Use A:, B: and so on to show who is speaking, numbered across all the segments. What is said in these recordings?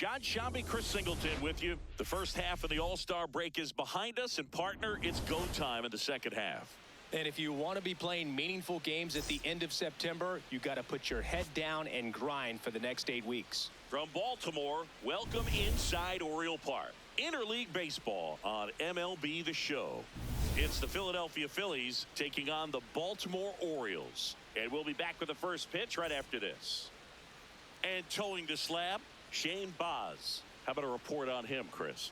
A: John Shambi, Chris Singleton with you. The first half of the All-Star break is behind us, and partner, it's go time in the second half.
B: And if you want to be playing meaningful games at the end of September, you got to put your head down and grind for the next 8 weeks.
A: From Baltimore, welcome inside Oriole Park. Interleague baseball on MLB The Show. It's the Philadelphia Phillies taking on the Baltimore Orioles. And we'll be back with the first pitch right after this. And towing the slab, Shane Baz. How about a report on him, Chris?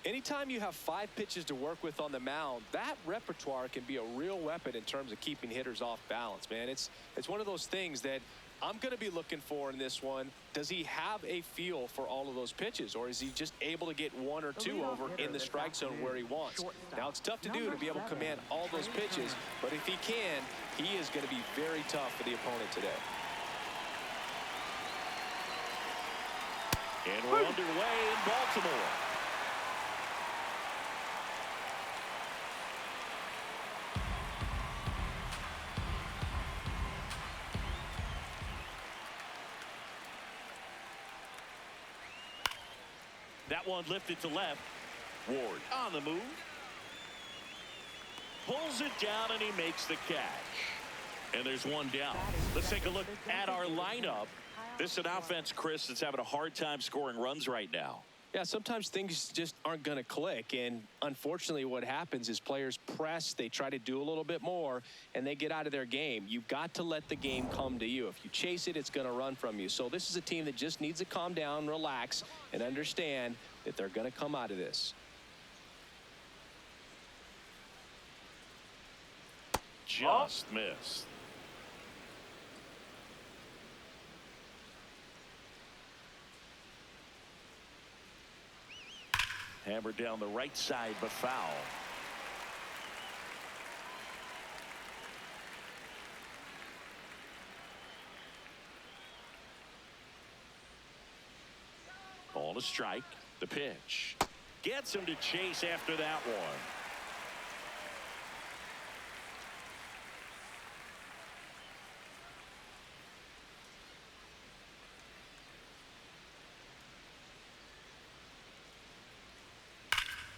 B: Anytime you have 5 pitches to work with on the mound, that repertoire can be a real weapon in terms of keeping hitters off balance, man. It's one of those things that I'm going to be looking for in this one. Does he have a feel for all of those pitches, or is he just able to get 1 or 2 over in the strike zone where he wants? Now, it's tough to do to be able to command all those pitches, but if he can, he is going to be very tough for the opponent today.
A: And we're underway in Baltimore. That one lifted to left. Ward on the move. Pulls it down and he makes the catch. And there's one down. Let's take a look at our lineup. This is an offense, Chris, that's having a hard time scoring runs right now.
B: Yeah, sometimes things just aren't going to click, and unfortunately what happens is players press, they try to do a little bit more, and they get out of their game. You've got to let the game come to you. If you chase it, it's going to run from you. So this is a team that just needs to calm down, relax, and understand that they're going to come out of this.
A: Just missed. Hammered down the right side, but foul. Ball to strike. The pitch. Gets him to chase after that one.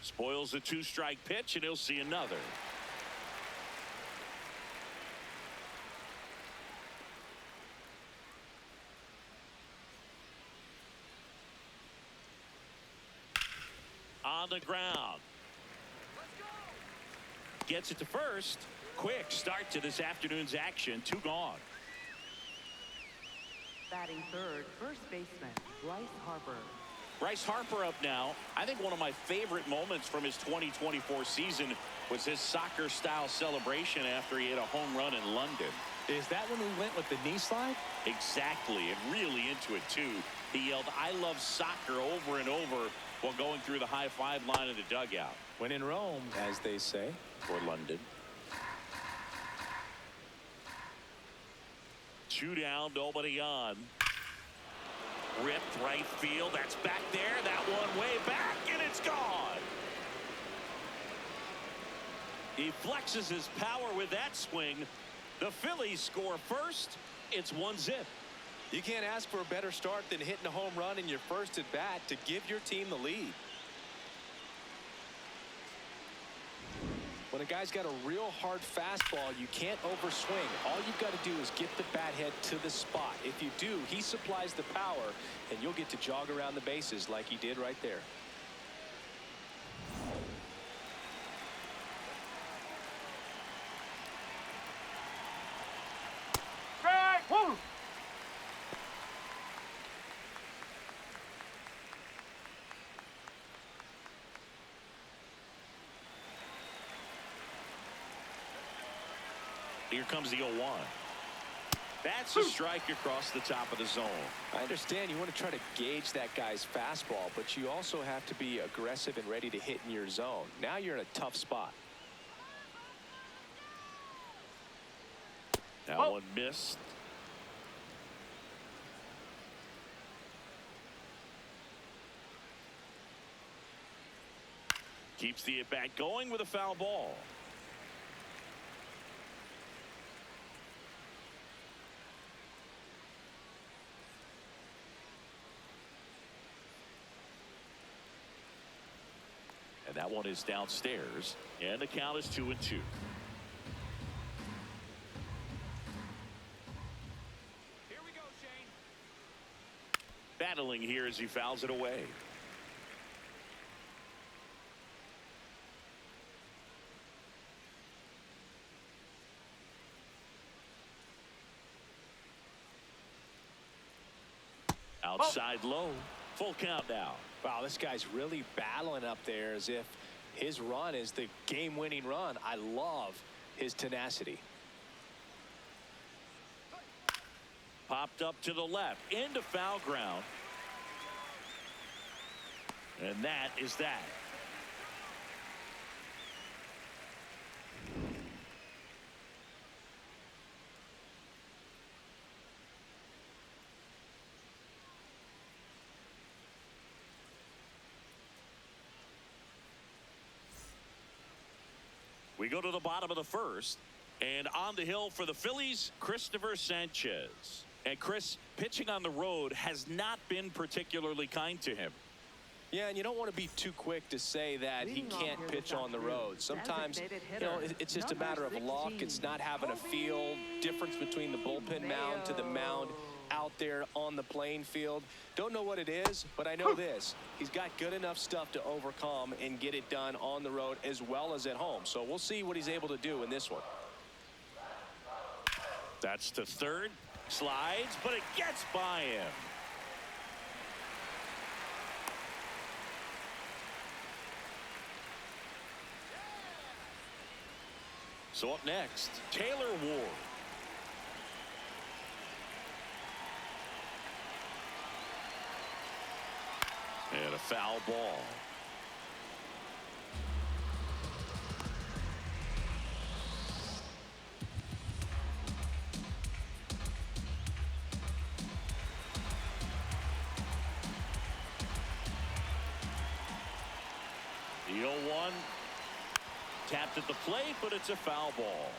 A: Spoils the 2-strike pitch, and he'll see another. On the ground. Gets it to first. Quick start to this afternoon's action. 2 gone.
C: Batting third, first baseman, Bryce Harper.
A: Bryce Harper up now. I think one of my favorite moments from his 2024 season was his soccer-style celebration after he hit a home run in London.
B: Is that when we went with the knee slide?
A: Exactly, and really into it, too. He yelled, "I love soccer," over and over while going through the high-five line of the dugout.
B: When in Rome, as they say.
A: Or London. 2 down, nobody on. Ripped right field. That's back there. That one way back, and it's gone. He flexes his power with that swing. The Phillies score first. It's 1-0.
B: You can't ask for a better start than hitting a home run in your first at bat to give your team the lead. When a guy's got a real hard fastball, you can't overswing. All you've got to do is get the bat head to the spot. If you do, he supplies the power, and you'll get to jog around the bases like he did right there.
D: Woo!
A: Here comes the 0-1. That's a strike across the top of the zone.
B: I understand you want to try to gauge that guy's fastball, but you also have to be aggressive and ready to hit in your zone. Now you're in a tough spot.
A: That one missed. Keeps the at-bat going with a foul ball. That one is downstairs, and the count is 2-2.
D: Here we go, Shane.
A: Battling here as he fouls it away. Outside low. Full count now.
B: Wow, this guy's really battling up there as if his run is the game-winning run. I love his tenacity.
A: Popped up to the left into foul ground. And that is that. We go to the bottom of the first, and on the hill for the Phillies, Christopher Sanchez. And Chris, pitching on the road has not been particularly kind to him.
B: Yeah, and you don't want to be too quick to say that he can't pitch on the road. Sometimes, it's just a matter of luck. It's not having a feel difference between the bullpen mound to the mound out there on the playing field. Don't know what it is, but I know this. He's got good enough stuff to overcome and get it done on the road as well as at home. So we'll see what he's able to do in this one.
A: That's to third. Slides, but it gets by him. So up next, Taylor Ward. And a foul ball. The 0-1 tapped at the plate, but it's a foul ball.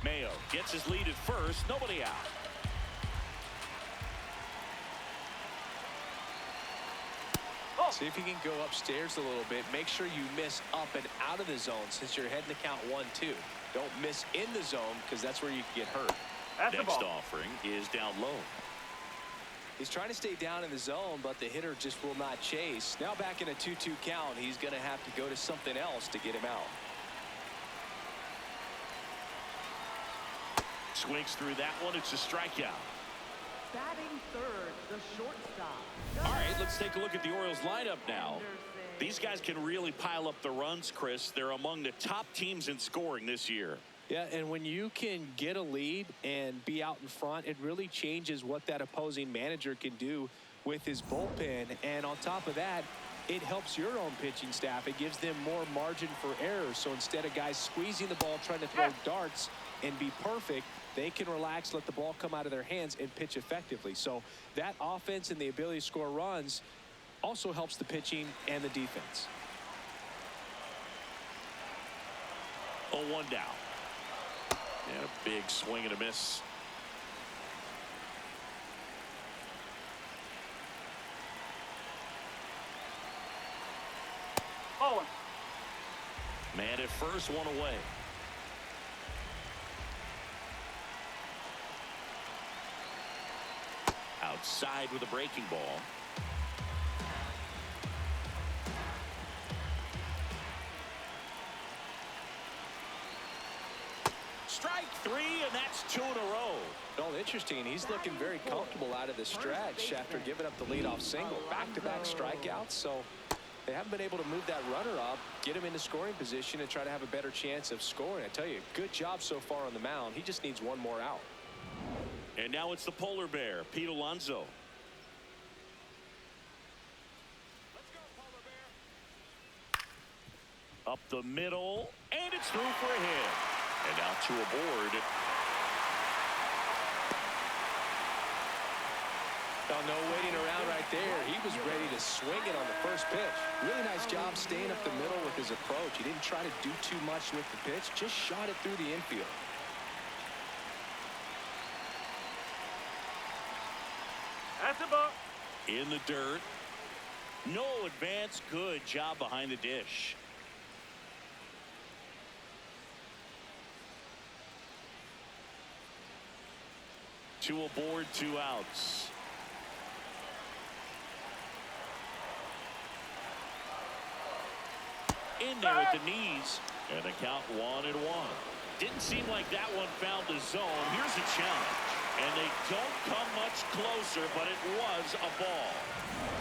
A: Mayo gets his lead at first. Nobody out.
B: See if you can go upstairs a little bit. Make sure you miss up and out of the zone since you're heading to count 1-2. Don't miss in the zone because that's where you can get hurt.
D: That's the
A: Next
D: ball.
A: offering is down low.
B: He's trying to stay down in the zone, but the hitter just will not chase. Now back in a 2-2 count, he's going to have to go to something else to get him out.
A: Swings through that one. It's a strikeout.
C: Batting third, the shortstop.
A: All right, let's take a look at the Orioles lineup now. These guys can really pile up the runs, Chris. They're among the top teams in scoring this year.
B: Yeah, and when you can get a lead and be out in front, it really changes what that opposing manager can do with his bullpen. And on top of that, it helps your own pitching staff. It gives them more margin for error. So instead of guys squeezing the ball, trying to throw darts and be perfect, they can relax, let the ball come out of their hands, and pitch effectively. So that offense and the ability to score runs also helps the pitching and the defense.
A: 0-1 down. And a big swing and a miss.
D: Oh.
A: Man at first, one away. Outside with a breaking ball. Strike three, and that's 2 in a row.
B: Well, interesting. He's looking very comfortable out of the stretch after giving up the leadoff single. Back-to-back strikeouts, so they haven't been able to move that runner up, get him into scoring position, and try to have a better chance of scoring. I tell you, good job so far on the mound. He just needs one more out.
A: And now it's the polar bear, Pete Alonso. Up the middle, and it's through for a hit. And now 2 aboard.
B: Oh, no waiting around right there. He was ready to swing it on the first pitch. Really nice job staying up the middle with his approach. He didn't try to do too much with the pitch, just shot it through the infield.
D: That's the ball.
A: In the dirt. No advance. Good job behind the dish. Two aboard, 2 outs. In there at the knees, and the count 1-1. Didn't seem like that one found the zone. Here's a challenge, and they don't come much closer, but it was a ball.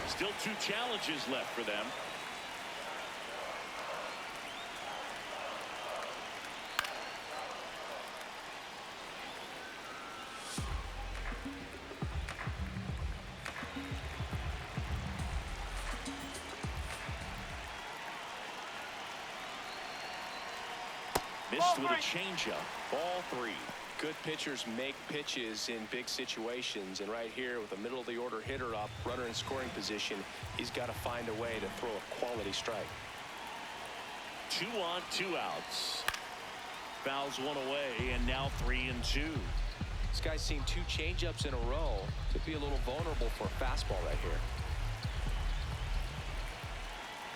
A: Still 2 challenges left for them. Missed with a changeup. Ball 3.
B: Good pitchers make pitches in big situations, and right here with a middle of the order hitter up, runner in scoring position, he's got to find a way to throw a quality strike.
A: 2 on, 2 outs. Fouls one away, and now 3-2.
B: This guy's seen 2 changeups in a row. Could be a little vulnerable for a fastball right here.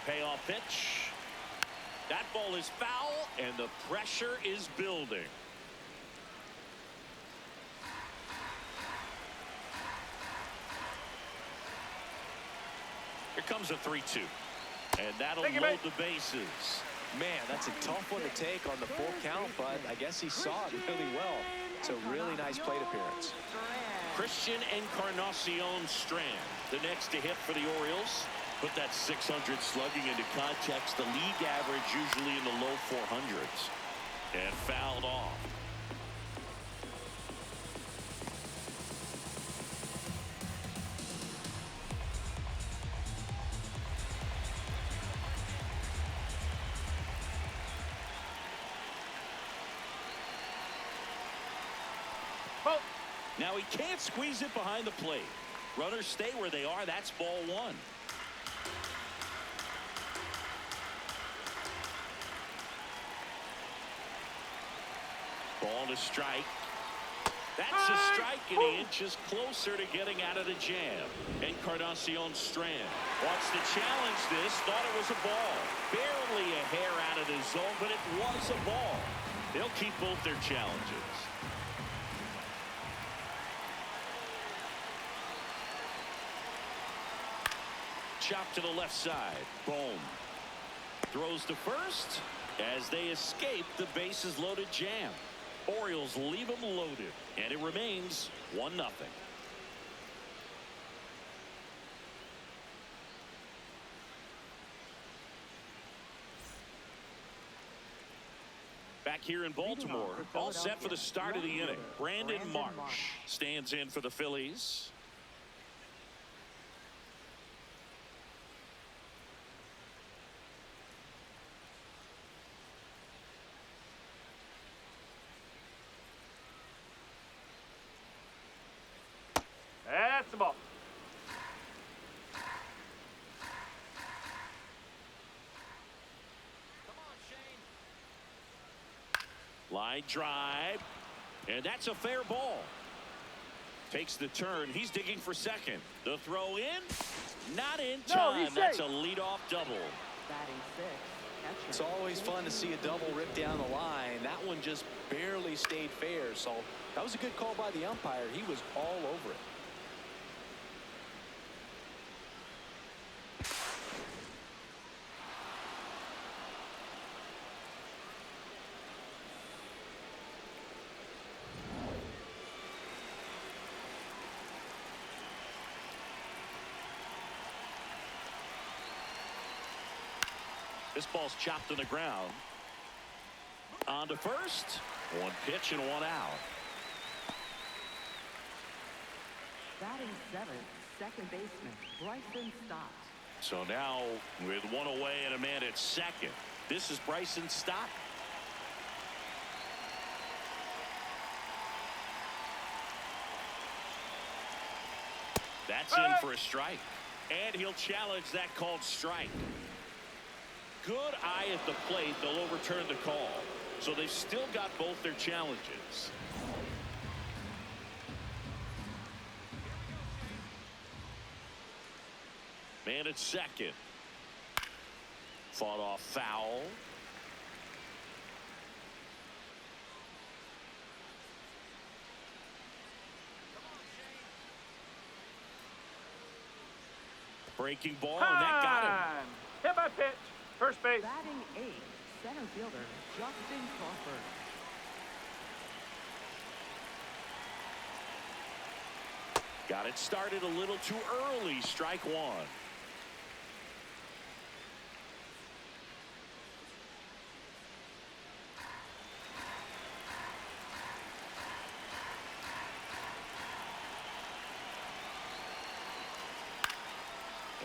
A: Payoff pitch. That ball is foul, and the pressure is building. Here comes a 3-2. And that'll load the bases.
B: Man, that's a tough one to take on the full count, but I guess he saw it really well. It's a really nice plate appearance.
A: Christian Encarnacion Strand, the next to hit for the Orioles. Put that 600 slugging into context. The league average usually in the low 400s. And fouled off. Now he can't squeeze it behind the plate. Runners stay where they are. That's ball 1. Ball to strike. That's a strike, and he inches closer to getting out of the jam. Encarnacion Strand wants to challenge this. Thought it was a ball. Barely a hair out of the zone, but it was a ball. They'll keep both their challenges. Chop to the left side. Boom. Throws to first as they escape the bases loaded jam. Orioles leave them loaded, and it remains 1-0. Back here in Baltimore, all set for the start of the inning. Brandon Marsh stands in for the Phillies.
D: That's the ball. Come on, Shane.
A: Line drive, and that's a fair ball. Takes the turn. He's digging for second. The throw in, not in time. That's a leadoff double.
C: Batting 6. Catcher.
B: It's always fun to see a double rip down the line. That one just barely stayed fair, so that was a good call by the umpire. He was all over it.
A: This ball's chopped to the ground. On to first. 1 pitch and 1 out.
C: Batting 7th, second baseman Bryson Stott.
A: So now with 1 away and a man at second, this is Bryson Stott. That's in for a strike, and he'll challenge that called strike. Good eye at the plate. They'll overturn the call. So they've still got both their challenges. And it's second. Fought off foul. Breaking ball, and that got him.
D: Hit by pitch. First base.
C: Batting eighth, center fielder Justin Crawford.
A: Got it started a little too early. Strike one.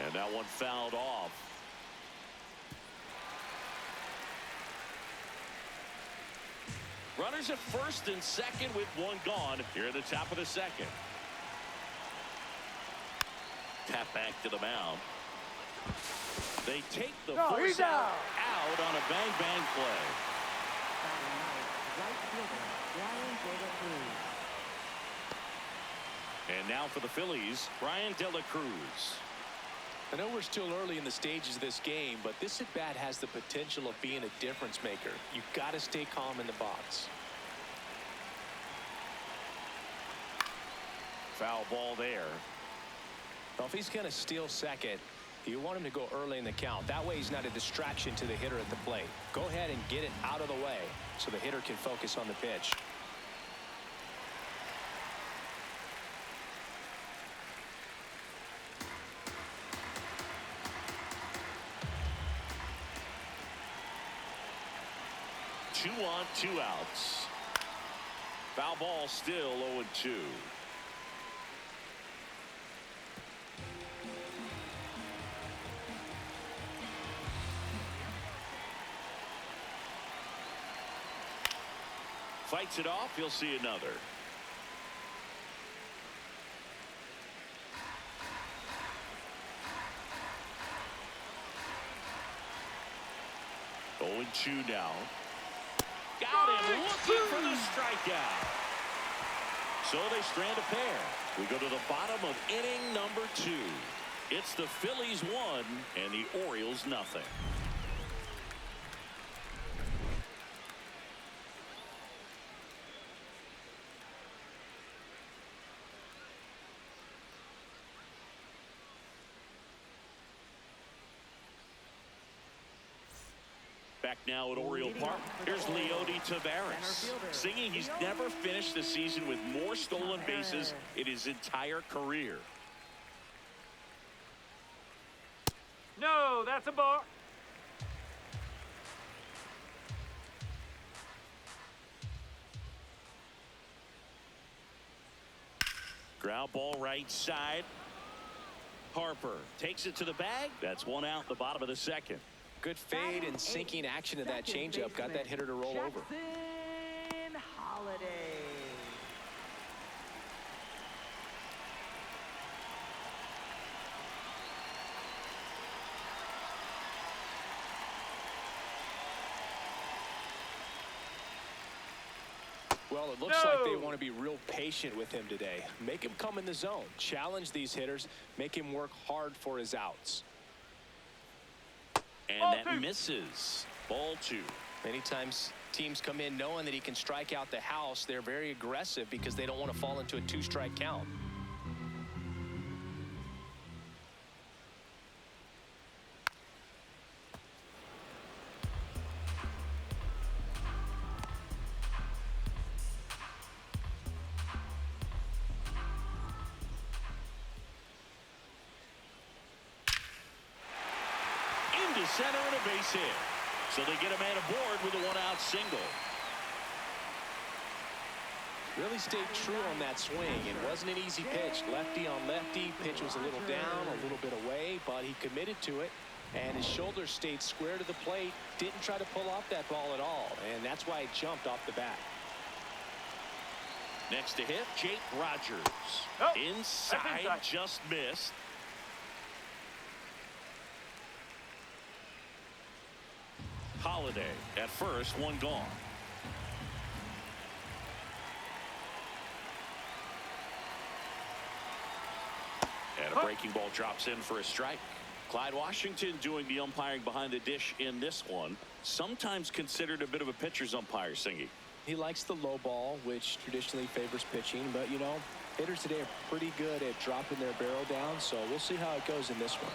A: And that one fouled off. Runners at first and second with one gone here at the top of the second. Tap back to the mound. They take the first out on a bang-bang play.
C: Right fielder Brian De La Cruz.
A: And now for the Phillies, Brian De La Cruz.
B: I know we're still early in the stages of this game, but this at-bat has the potential of being a difference maker. You've got to stay calm in the box.
A: Foul ball there.
B: Well, if he's going to steal second, you want him to go early in the count. That way he's not a distraction to the hitter at the plate. Go ahead and get it out of the way so the hitter can focus on the pitch.
A: Two on, two outs. Foul ball still 0-2. Fights it off. He'll see another. Oh, 0-2 now. Got him looking for the strikeout. So they strand a pair. We go to the bottom of inning number 2. It's the Phillies 1 and the Orioles nothing. Back now at Oriole Park, here's Leody Taveras, singing he's never finished the season with more stolen bases in his entire career.
D: No, that's a ball.
A: Ground ball right side. Harper takes it to the bag. That's one out in the bottom of the second.
B: Good fade and sinking action to that changeup got that hitter to roll over.
C: Jackson Holiday.
B: Well, it looks like they want to be real patient with him today. Make him come in the zone. Challenge these hitters. Make him work hard for his outs.
A: And that misses. Ball 2.
B: Many times teams come in knowing that he can strike out the house. They're very aggressive because they don't want to fall into a 2-strike count.
A: Into center and a base hit. So they get a man aboard with a one-out single.
B: Really stayed true on that swing. It wasn't an easy pitch. Lefty on lefty. Pitch was a little down, a little bit away, but he committed to it. And his shoulders stayed square to the plate. Didn't try to pull off that ball at all. And that's why it jumped off the bat.
A: Next to hit, Jake Rogers.
D: Oh,
A: inside, just missed. Holiday at first, one gone. And a breaking ball drops in for a strike. Clyde Washington doing the umpiring behind the dish in this one. Sometimes considered a bit of a pitcher's umpire, Singy.
B: He likes the low ball, which traditionally favors pitching. But, you know, hitters today are pretty good at dropping their barrel down. So we'll see how it goes in this one.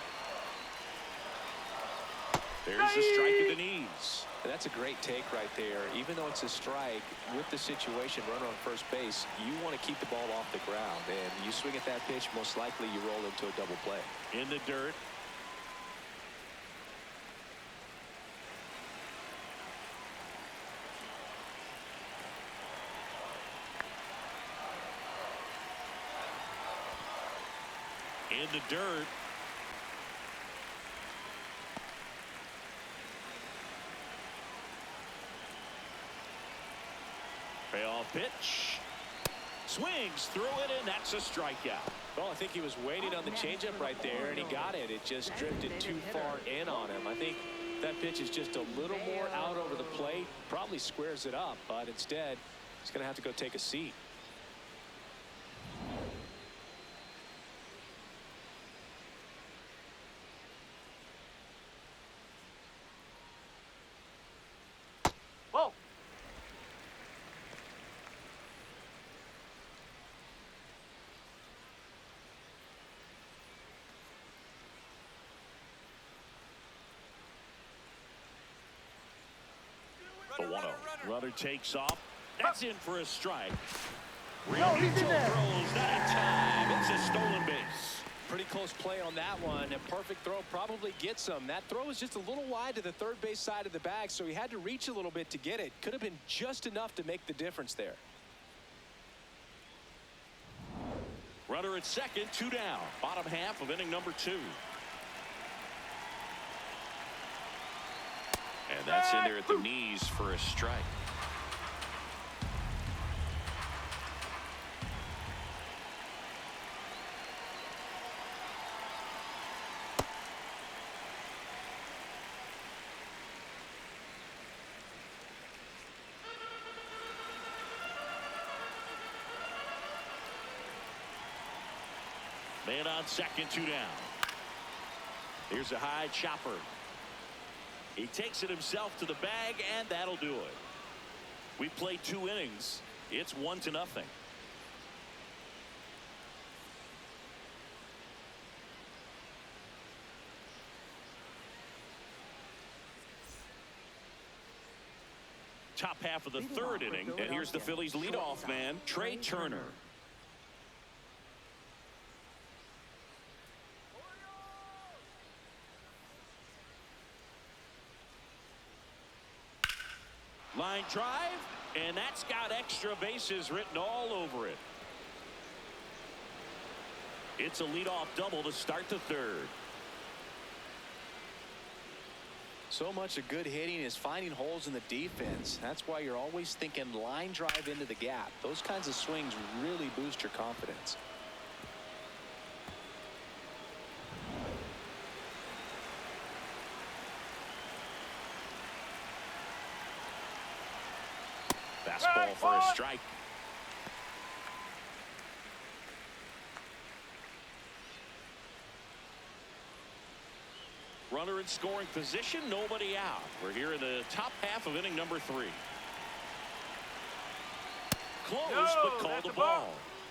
A: There's a strike at the knees.
B: And that's a great take right there. Even though it's a strike, with the situation, runner on first base, you want to keep the ball off the ground. And you swing at that pitch, most likely you roll into a double play.
A: In the dirt. In the dirt. Payoff pitch. Swings through it, and that's a strikeout.
B: Well, I think he was waiting on the changeup right there, and he got it. It just drifted too far in on him. I think that pitch is just a little more out over the plate. Probably squares it up, but instead, he's going to have to go take a seat.
D: Whoa.
A: The 1-0. Runner takes off. That's in for a strike.
D: he's in
A: Real
D: there.
A: throws, not in time. It's a stolen base.
B: Pretty close play on that one. A perfect throw probably gets him. That throw was just a little wide to the third base side of the bag, so he had to reach a little bit to get it. Could have been just enough to make the difference there.
A: Runner at second, 2 down. Bottom half of inning number 2. And that's in there at the knees for a strike. Man on second, 2 down. Here's a high chopper. He takes it himself to the bag, and that'll do it. We played 2 innings. It's 1-0. Top half of the third inning, and here's the Phillies leadoff man, Trey Turner. Line drive, and that's got extra bases written all over it. It's a leadoff double to start the third.
B: So much of good hitting is finding holes in the defense. That's why you're always thinking line drive into the gap. Those kinds of swings really boost your confidence.
A: Fastball for a strike. Runner in scoring position, nobody out. We're here in the top half of inning number 3. Close, but called the ball.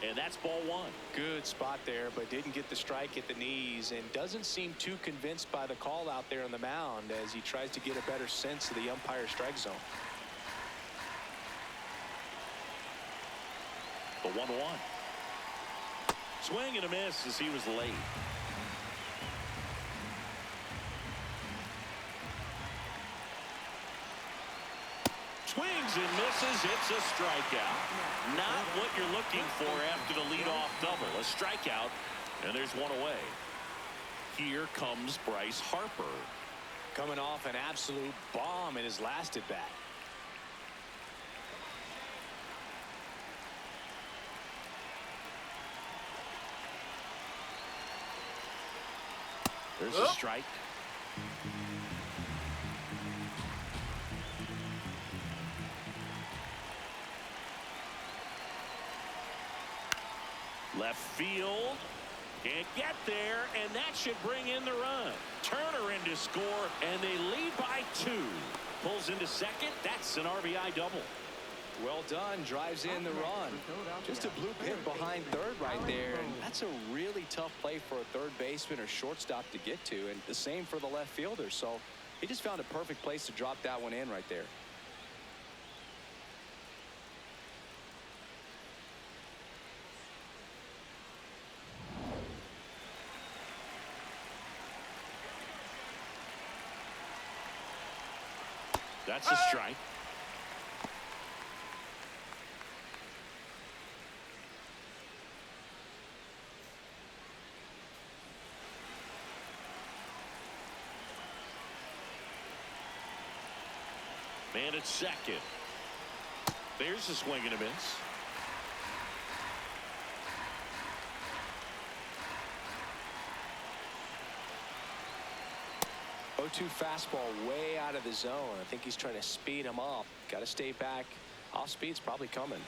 A: And that's ball 1.
B: Good spot there, but didn't get the strike at the knees, and doesn't seem too convinced by the call out there on the mound as he tries to get a better sense of the umpire strike zone.
A: The 1-1. Swing and a miss as he was late. Swings and misses. It's a strikeout. Not what you're looking for after the leadoff double. A strikeout, and there's one away. Here comes Bryce Harper.
B: Coming off an absolute bomb in his last at bat.
A: There's a strike. Left field. Can't get there, and that should bring in the run. Turner in to score, and they lead by 2. Pulls into second. That's an RBI double.
B: Well done. Drives in the run. Just a bloop hit behind third right there. And that's a really tough play for a third baseman or shortstop to get to. And the same for the left fielder. So he just found a perfect place to drop that one in right there.
A: That's a strike. Man at second. There's a swing and a miss.
B: 0-2 fastball way out of the zone. I think he's trying to speed him up. Got to stay back. Off speed's probably coming.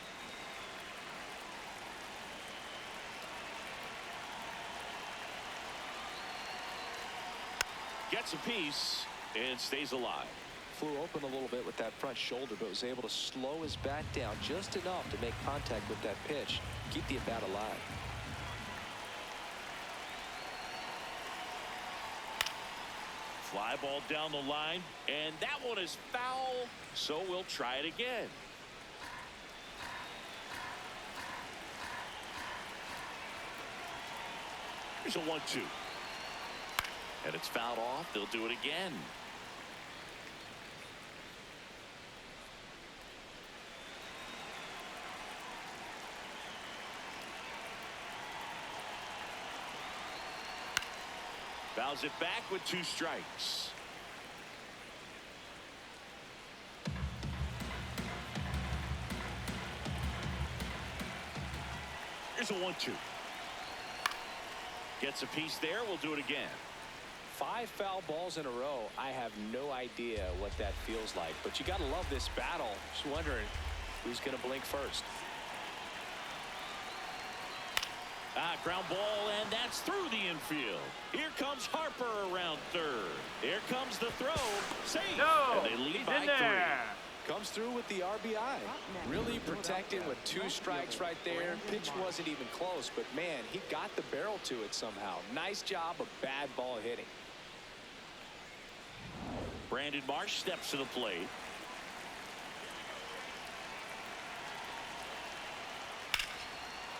A: Gets a piece and stays alive.
B: Flew open a little bit with that front shoulder, but was able to slow his bat down just enough to make contact with that pitch. Keep the at-bat alive.
A: Fly ball down the line, and that one is foul, so we'll try it again. Here's a 1-2. And it's fouled off. They'll do it again. Fouls it back with 2 strikes. Here's a 1-2. Gets a piece there. We'll do it again.
B: 5 foul balls in a row. I have no idea what that feels like, but you got to love this battle. Just wondering who's going to blink first.
A: Ground ball, and that's through the infield. Here comes Harper around third. Here comes the throw. Safe.
D: No,
A: and they lead
D: he's
A: by
D: in there.
A: 3.
B: Comes through with the RBI. Really protected with 2 strikes right there. Pitch wasn't even close, but man, he got the barrel to it somehow. Nice job of bad ball hitting.
A: Brandon Marsh steps to the plate.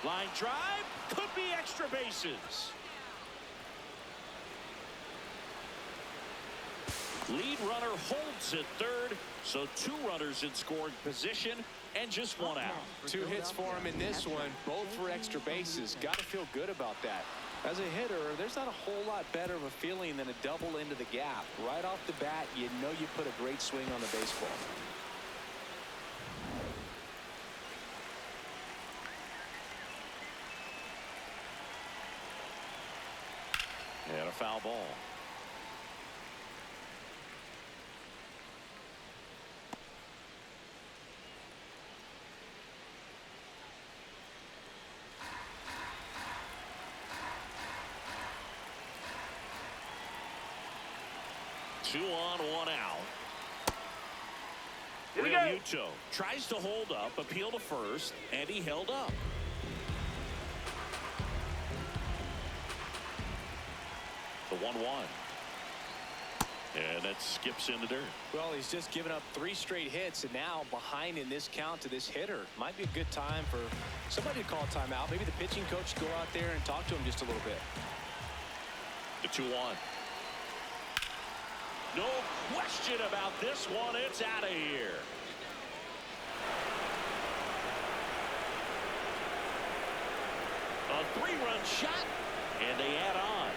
A: Line drive, could be extra bases. Lead runner holds at third, so 2 runners in scoring position and just 1 out.
B: 2 hits for him in this one, both for extra bases. Got to feel good about that. As a hitter, there's not a whole lot better of a feeling than a double into the gap. Right off the bat, you know you put a great swing on the baseball.
A: And a foul ball. Two on, 1 out.
D: Here we go.
A: Realmuto tries to hold up, appeal to first, and he held up. The 1-1. And that skips in the dirt.
B: Well, he's just given up 3 straight hits, and now behind in this count to this hitter. Might be a good time for somebody to call a timeout. Maybe the pitching coach go out there and talk to him just a little bit.
A: The 2-1. No question about this one. It's out of here. A 3-run shot, and they add on.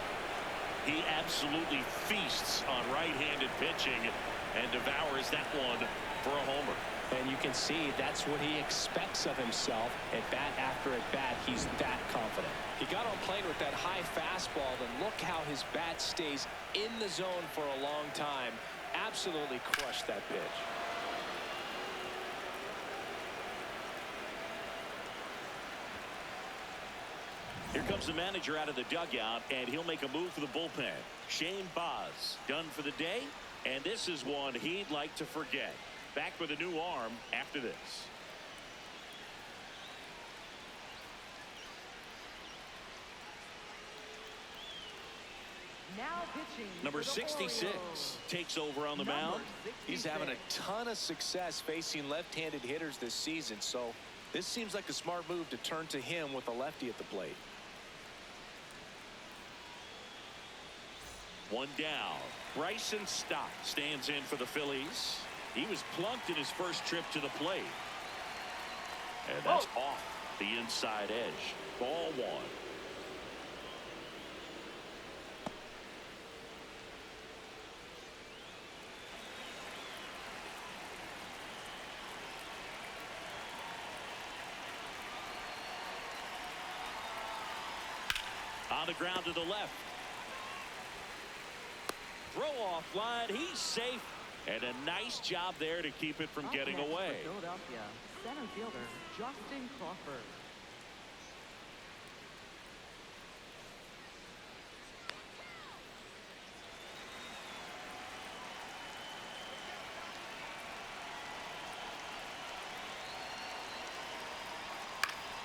A: He absolutely feasts on right-handed pitching and devours that one for a homer.
B: And you can see that's what he expects of himself. At bat after at bat, he's that confident. He got on plane with that high fastball, and look how his bat stays in the zone for a long time. Absolutely crushed that pitch.
A: Here comes the manager out of the dugout, and he'll make a move for the bullpen. Shane Baz done for the day, and this is one he'd like to forget. Back with a new arm after this.
C: Now pitching.
A: Number
C: for the
A: 66
C: Orioles.
A: takes over on the
C: Number
A: mound.
B: He's having a ton of success facing left-handed hitters this season, so this seems like a smart move to turn to him with a lefty at the plate.
A: One down. Bryson Stott stands in for the Phillies. He was plunked in his first trip to the plate. And that's off the inside edge. Ball one. On the ground to the left. Throw off line. He's safe. And a nice job there to keep it from
C: Up
A: getting
C: next
A: away.
C: for Philadelphia, center fielder Justin Crawford.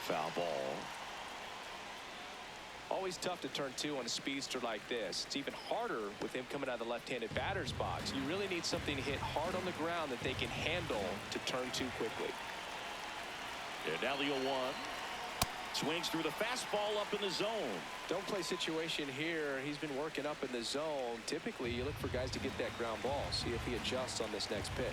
A: Foul ball.
B: Always tough to turn two on a speedster like this. It's even harder with him coming out of the left-handed batter's box. You really need something to hit hard on the ground that they can handle to turn two quickly.
A: And now the 0-1. Swings through the fastball up in the zone.
B: Don't play situation here. He's been working up in the zone. Typically, you look for guys to get that ground ball. See if he adjusts on this next pitch.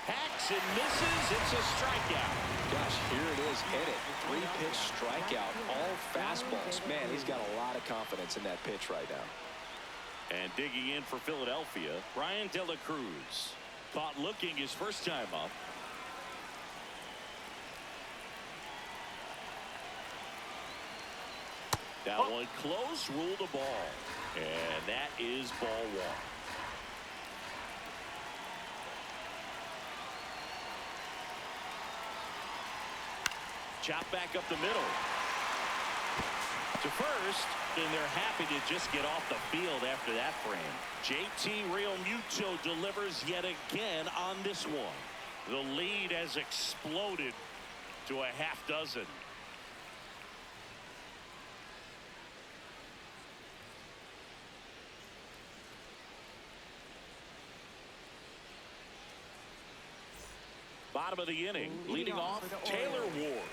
A: Hacks and misses. It's a strikeout.
B: Gosh, here it is. Hit it. Three-pitch strikeout. All fastballs. Man, he's got a lot of confidence in that pitch right now.
A: And digging in for Philadelphia, Brian De La Cruz. Caught looking his first time up. That one close, ruled a ball. And that is ball one. Chop back up the middle. To first, and they're happy to just get off the field after that frame. JT Realmuto delivers yet again on this one. The lead has exploded to a half dozen. Bottom of the inning, leading off Taylor Ward.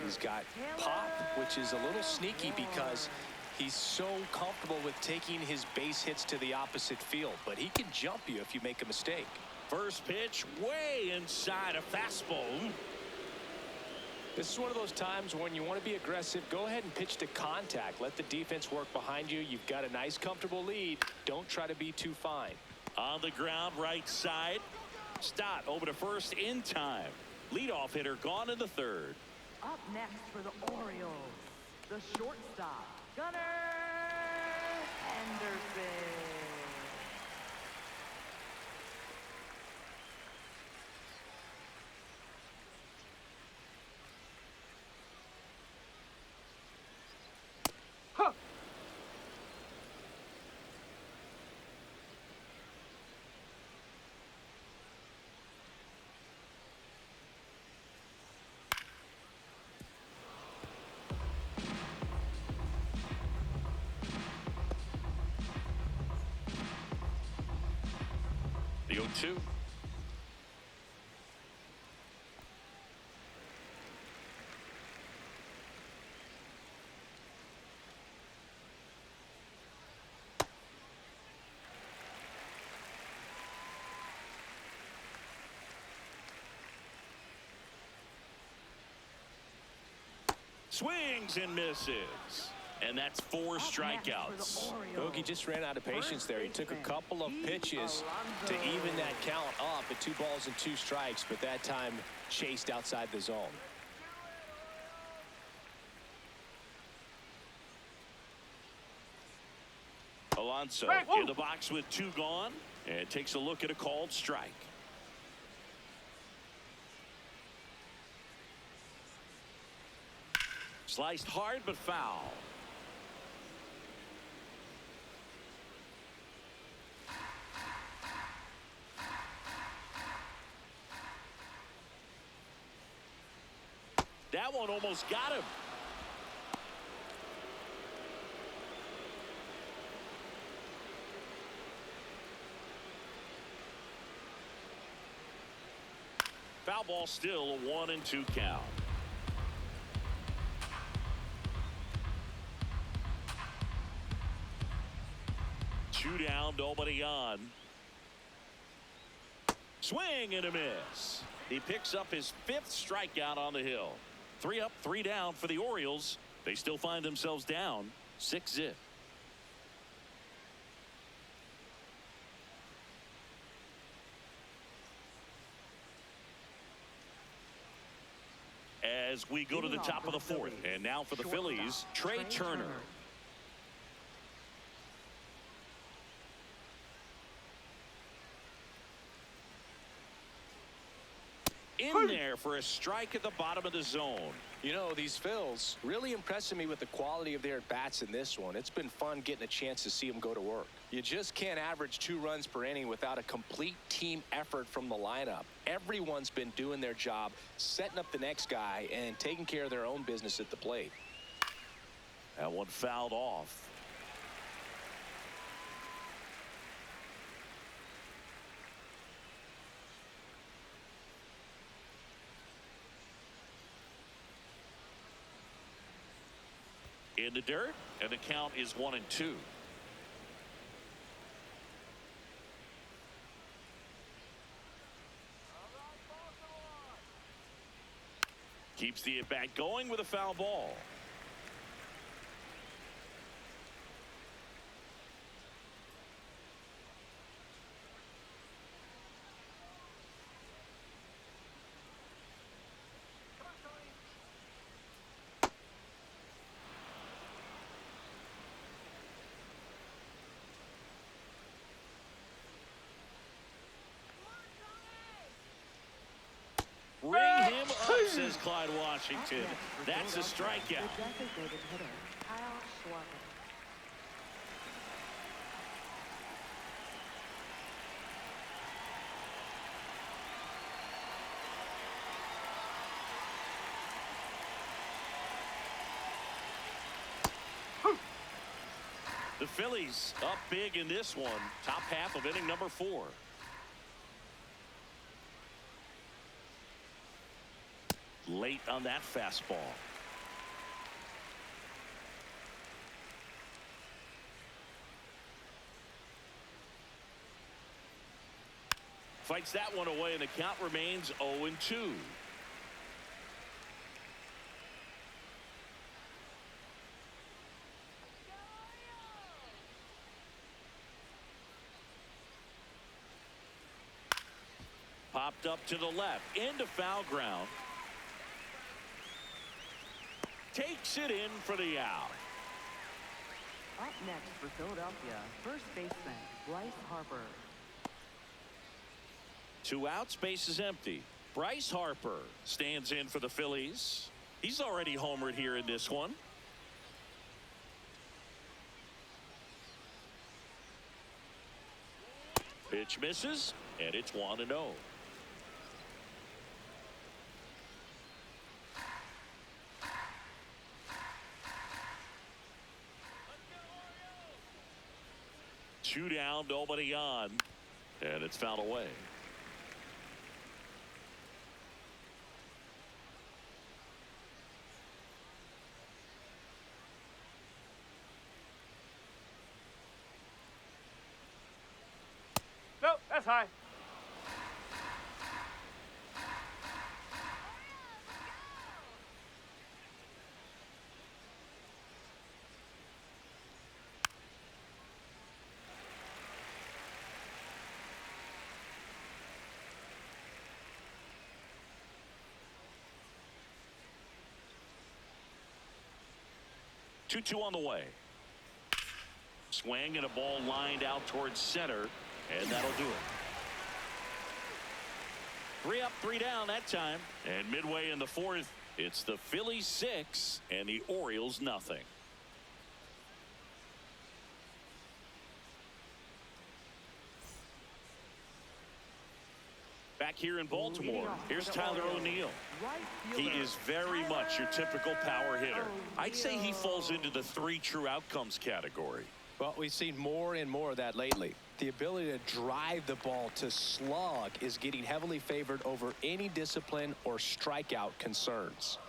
B: He's got pop, which is a little sneaky because he's so comfortable with taking his base hits to the opposite field, but he can jump you if you make a mistake.
A: First pitch way inside a fastball.
B: This is one of those times when you want to be aggressive. Go ahead and pitch to contact. Let the defense work behind you. You've got a nice comfortable lead. Don't try to be too fine.
A: On the ground, right side. Stott over to first in time. Leadoff hitter gone in the third.
C: Up next for the Orioles, the shortstop, Gunnar Henderson.
A: The 0-2. Swings and misses. And that's 4 strikeouts.
B: Bogey just ran out of patience there. He took a couple of pitches to even that count up at 2 balls and 2 strikes, but that time chased outside the zone.
A: Alonso in the box with 2 gone and takes a look at a called strike. Sliced hard but foul. That one almost got him. Foul ball, still a 1-2 count. Two down, nobody on. Swing and a miss. He picks up his 5th strikeout on the hill. 3 up, 3 down for the Orioles. They still find themselves down 6-0. As we go to the top of the 4th, and now for the Phillies, Trey Turner. In there for a strike at the bottom of the zone.
B: You know, these Phils really impressing me with the quality of their at-bats in this one. It's been fun getting a chance to see them go to work. You just can't average 2 runs per inning without a complete team effort from the lineup. Everyone's been doing their job, setting up the next guy, and taking care of their own business at the plate.
A: That one fouled off. In the dirt, and the count is 1-2. Keeps the at-bat going with a foul ball. Ring him up, says Clyde Washington. That's a strikeout.
C: The designated hitter, Kyle Schwarber.
A: The Phillies up big in this one. Top half of inning number 4. Late on that fastball. Fights that one away, and the count remains 0-2. Popped up to the left into foul ground. Takes it in for the out.
C: Up next for Philadelphia, first baseman Bryce Harper.
A: 2 outs, base is empty. Bryce Harper stands in for the Phillies. He's already homered here in this one. Pitch misses, and it's 1-0. Two down, nobody on, and it's fouled away.
D: Nope, that's high.
A: 2-2 on the way. Swing and a ball lined out towards center, and that'll do it. 3 up, 3 down that time. And midway in the 4th, It's the Phillies 6 and the Orioles nothing. Back here in Baltimore, here's Tyler O'Neill. He is very much your typical power hitter. I'd say he falls into the 3 true outcomes category.
B: Well, we've seen more and more of that lately. The ability to drive the ball, to slug, is getting heavily favored over any discipline or strikeout concerns.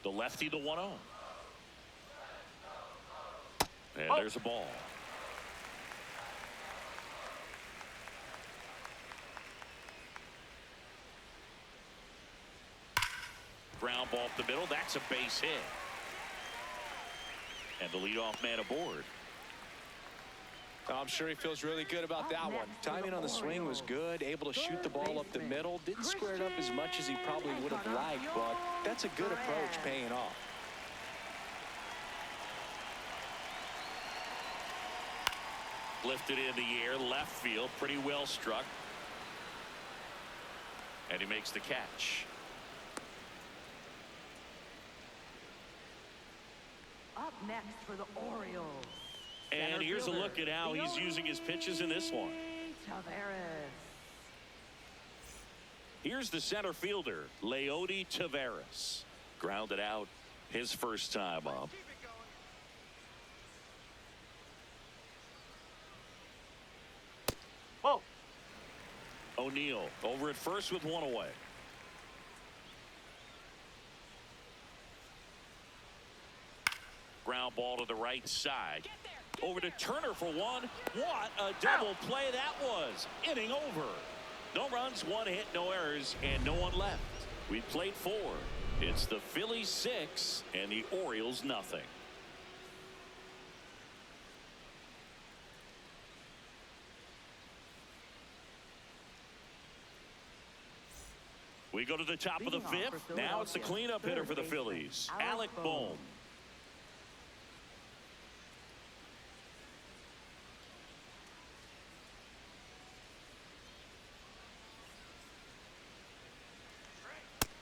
A: The lefty, the 1-0. And there's a ball. Ground ball up the middle. That's a base hit. And the leadoff man aboard.
B: I'm sure he feels really good about that one. Timing on the swing was good. Able to shoot the ball up the middle. Didn't square it up as much as he probably would have liked, but that's a good approach paying off.
A: Lifted in the air, left field, pretty well struck. And he makes the catch.
C: Up next for the Orioles.
A: And here's a look at how he's using his pitches in this one.
C: Taveras.
A: Here's the center fielder, Leody Taveras. Grounded out his first time up.
D: Whoa.
A: O'Neill over at first with 1 away. Ground ball to the right side. Over to Turner for 1. What a double play that was. Inning over. No runs, 1 hit, no errors, and no one left. We played 4. It's the Phillies 6 and the Orioles nothing. We go to the top of the 5th. Now it's the cleanup hitter for the Phillies, Alec Bohm.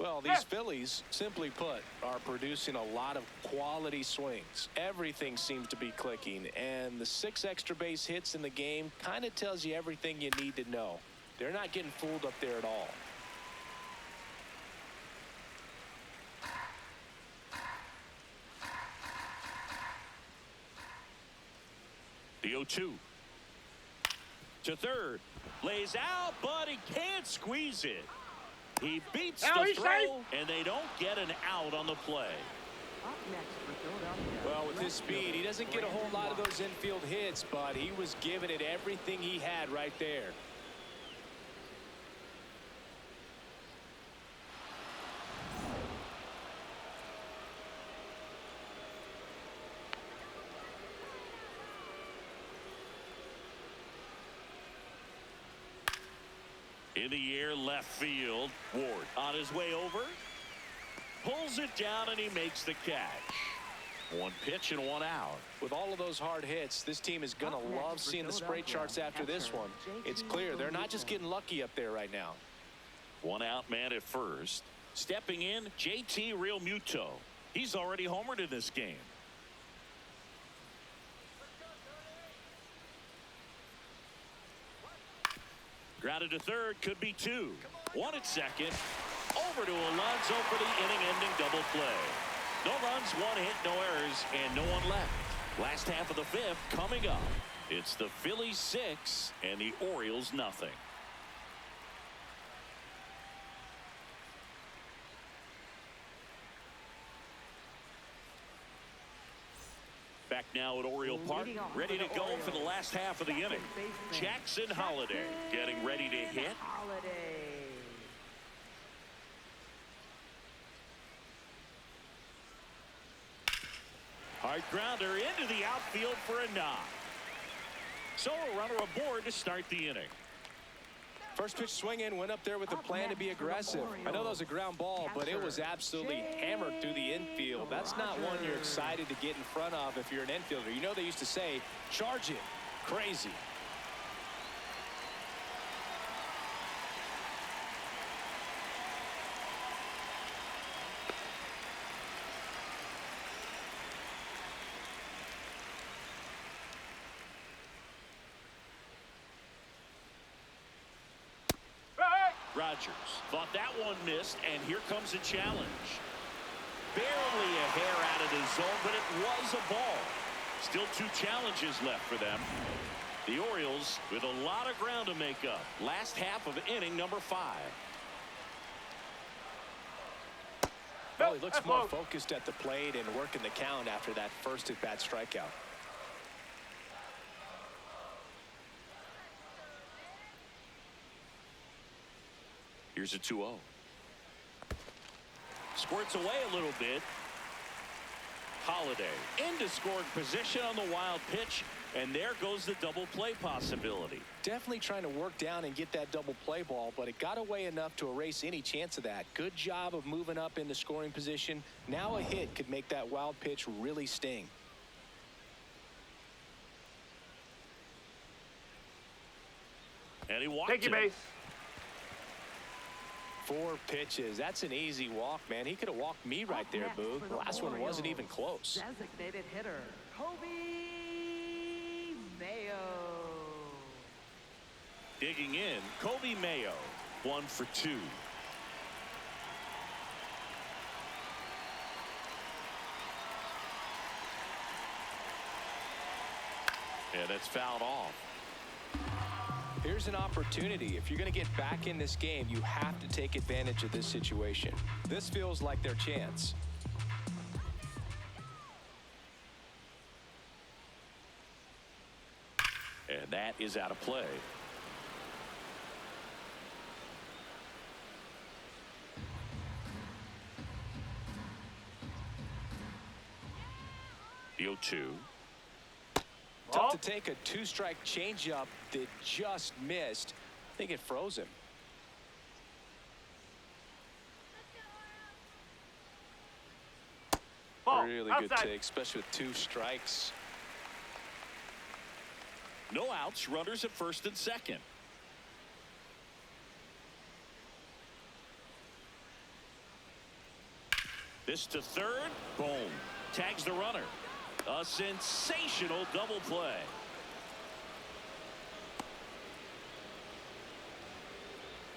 B: Well, these Phillies, simply put, are producing a lot of quality swings. Everything seems to be clicking, and the 6 extra base hits in the game kind of tells you everything you need to know. They're not getting fooled up there at all.
A: The 0-2. To third. Lays out, but he can't squeeze it. He beats the throw, and they don't get an out on the play.
C: Up next for Philadelphia.
B: Well, with his speed, he doesn't get a whole lot of those infield hits, but he was giving it everything he had right there.
A: In the air, left field. Ward on his way over. Pulls it down, and he makes the catch. 1 pitch and 1 out.
B: With all of those hard hits, this team is going to love seeing the spray charts after this one. It's clear they're not just getting lucky up there right now.
A: 1 out man at first. Stepping in, JT Realmuto. He's already homered in this game. Grounded to third, could be 2. 1 at second. Over to Alonso for the inning-ending double play. No runs, 1 hit, no errors, and no one left. Last half of the 5th coming up. It's the Phillies 6 and the Orioles nothing. Back now at Oriole Park, ready to go for the last half of the inning. Jackson Holliday getting ready to hit. Hard grounder into the outfield for a knock. So a runner aboard to start the inning.
B: First pitch swing in, went up there with a plan to be aggressive. I know that was a ground ball, but it was absolutely hammered through the infield. That's not one you're excited to get in front of if you're an infielder. You know they used to say, charge it. Crazy.
A: catchers. Thought that one missed, and here comes a challenge. Barely a hair out of the zone, but it was a ball. Still 2 challenges left for them. The Orioles with a lot of ground to make up. Last half of inning number 5.
B: Well, he looks more focused at the plate and working the count after that first at-bat strikeout.
A: Here's a 2-0. Squirts away a little bit. Holiday into scoring position on the wild pitch, and there goes the double play possibility.
B: Definitely trying to work down and get that double play ball, but it got away enough to erase any chance of that. Good job of moving up into scoring position. Now a hit could make that wild pitch really sting.
A: And he walked
D: Take your base.
B: 4 pitches. That's an easy walk, man. He could have walked me right there, Boo. The last one wasn't even close.
C: Designated hitter, Kobe Mayo.
A: Digging in, Kobe Mayo, 1 for 2. And it's fouled off.
B: Here's an opportunity. If you're going to get back in this game, you have to take advantage of this situation. This feels like their chance.
A: And that is out of play. The 0-2.
B: Tough to take a 2-strike changeup that just missed. I think it froze him.
D: Ball.
B: Really
D: Outside.
B: good take, especially with 2 strikes.
A: No outs, runners at first and second. This to third. Boom. Tags the runner. A sensational double play.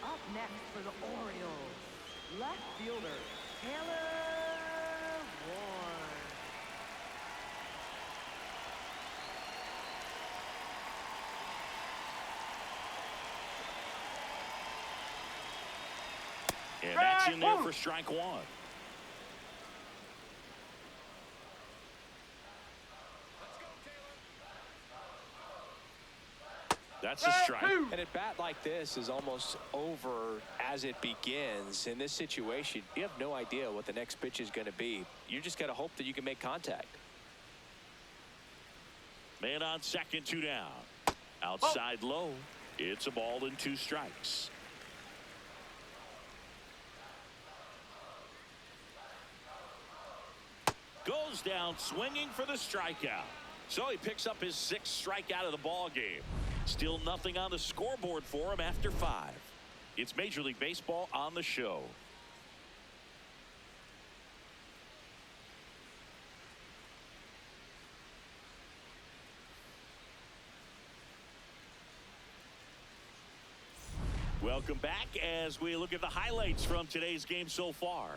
C: Up next for the Orioles, left fielder, Taylor Ward.
A: And that's in there for strike 1. That's a strike.
B: And a bat like this is almost over as it begins. In this situation, you have no idea what the next pitch is going to be. You just got to hope that you can make contact.
A: Man on second, 2 down. Outside low. It's a ball and 2 strikes. Goes down swinging for the strikeout. So he picks up his 6th strikeout of the ball game. Still nothing on the scoreboard for him after 5. It's Major League Baseball on the show. Welcome back as we look at the highlights from today's game so far.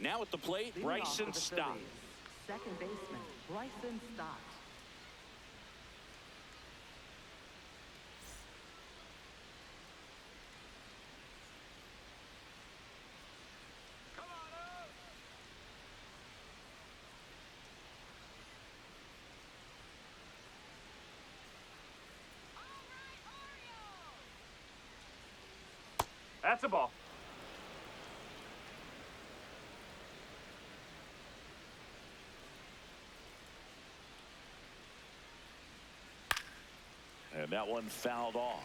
A: Now at the plate,
C: Leading off
A: Bryson
C: for the
A: Stott.
C: Phillies, second baseman, Bryson Stott.
D: That's a ball.
A: And that one fouled off.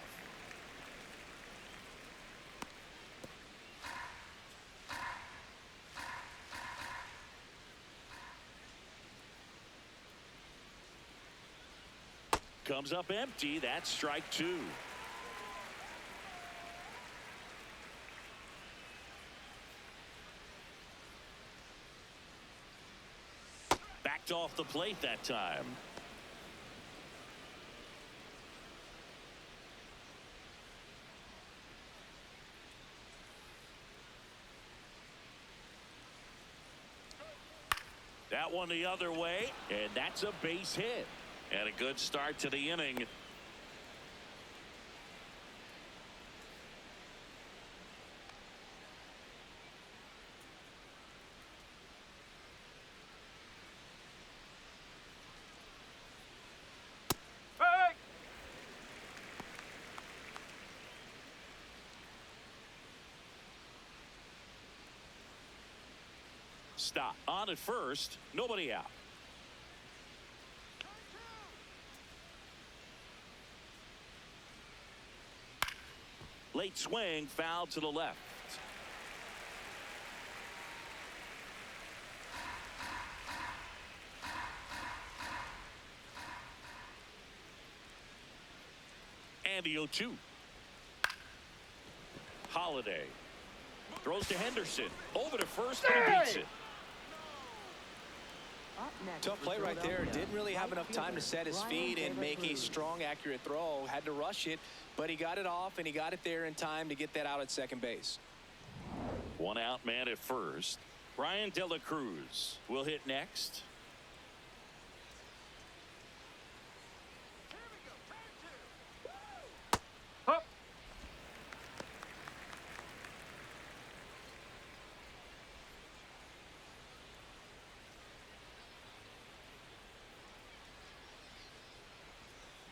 A: comes up empty. That's strike two. Backed off the plate that time. That one the other way, and that's a base hit. And a good start to the inning.
D: Hey!
A: Stop. On at first. Nobody out. Late swing, foul to the left. And the 0-2. Holiday throws to Henderson. Over to first, but he beats it.
C: Up next
B: Tough
C: for
B: play right there.
C: Philadelphia,
B: Didn't really have
C: right
B: enough time to
C: fielder,
B: set his
C: Ryan
B: feet and
C: De La
B: make a
C: Cruz.
B: strong, accurate throw. Had to rush it, but he got it off, and he got it there in time to get that out at second base.
A: One out man at first. Ryan De La Cruz will hit next.
D: Hup.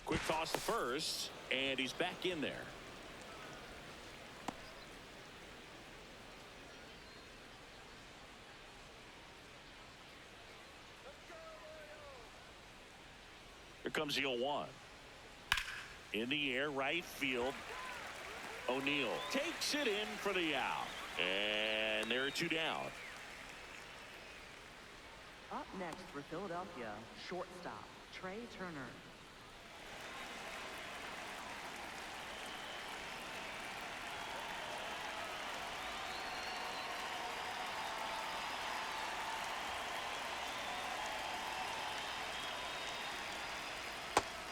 A: Quick toss to first, and he's back in there. Here comes the 0-1. In the air, right field. O'Neill takes it in for the out. And there are two down.
C: Up next for Philadelphia, shortstop, Trey Turner.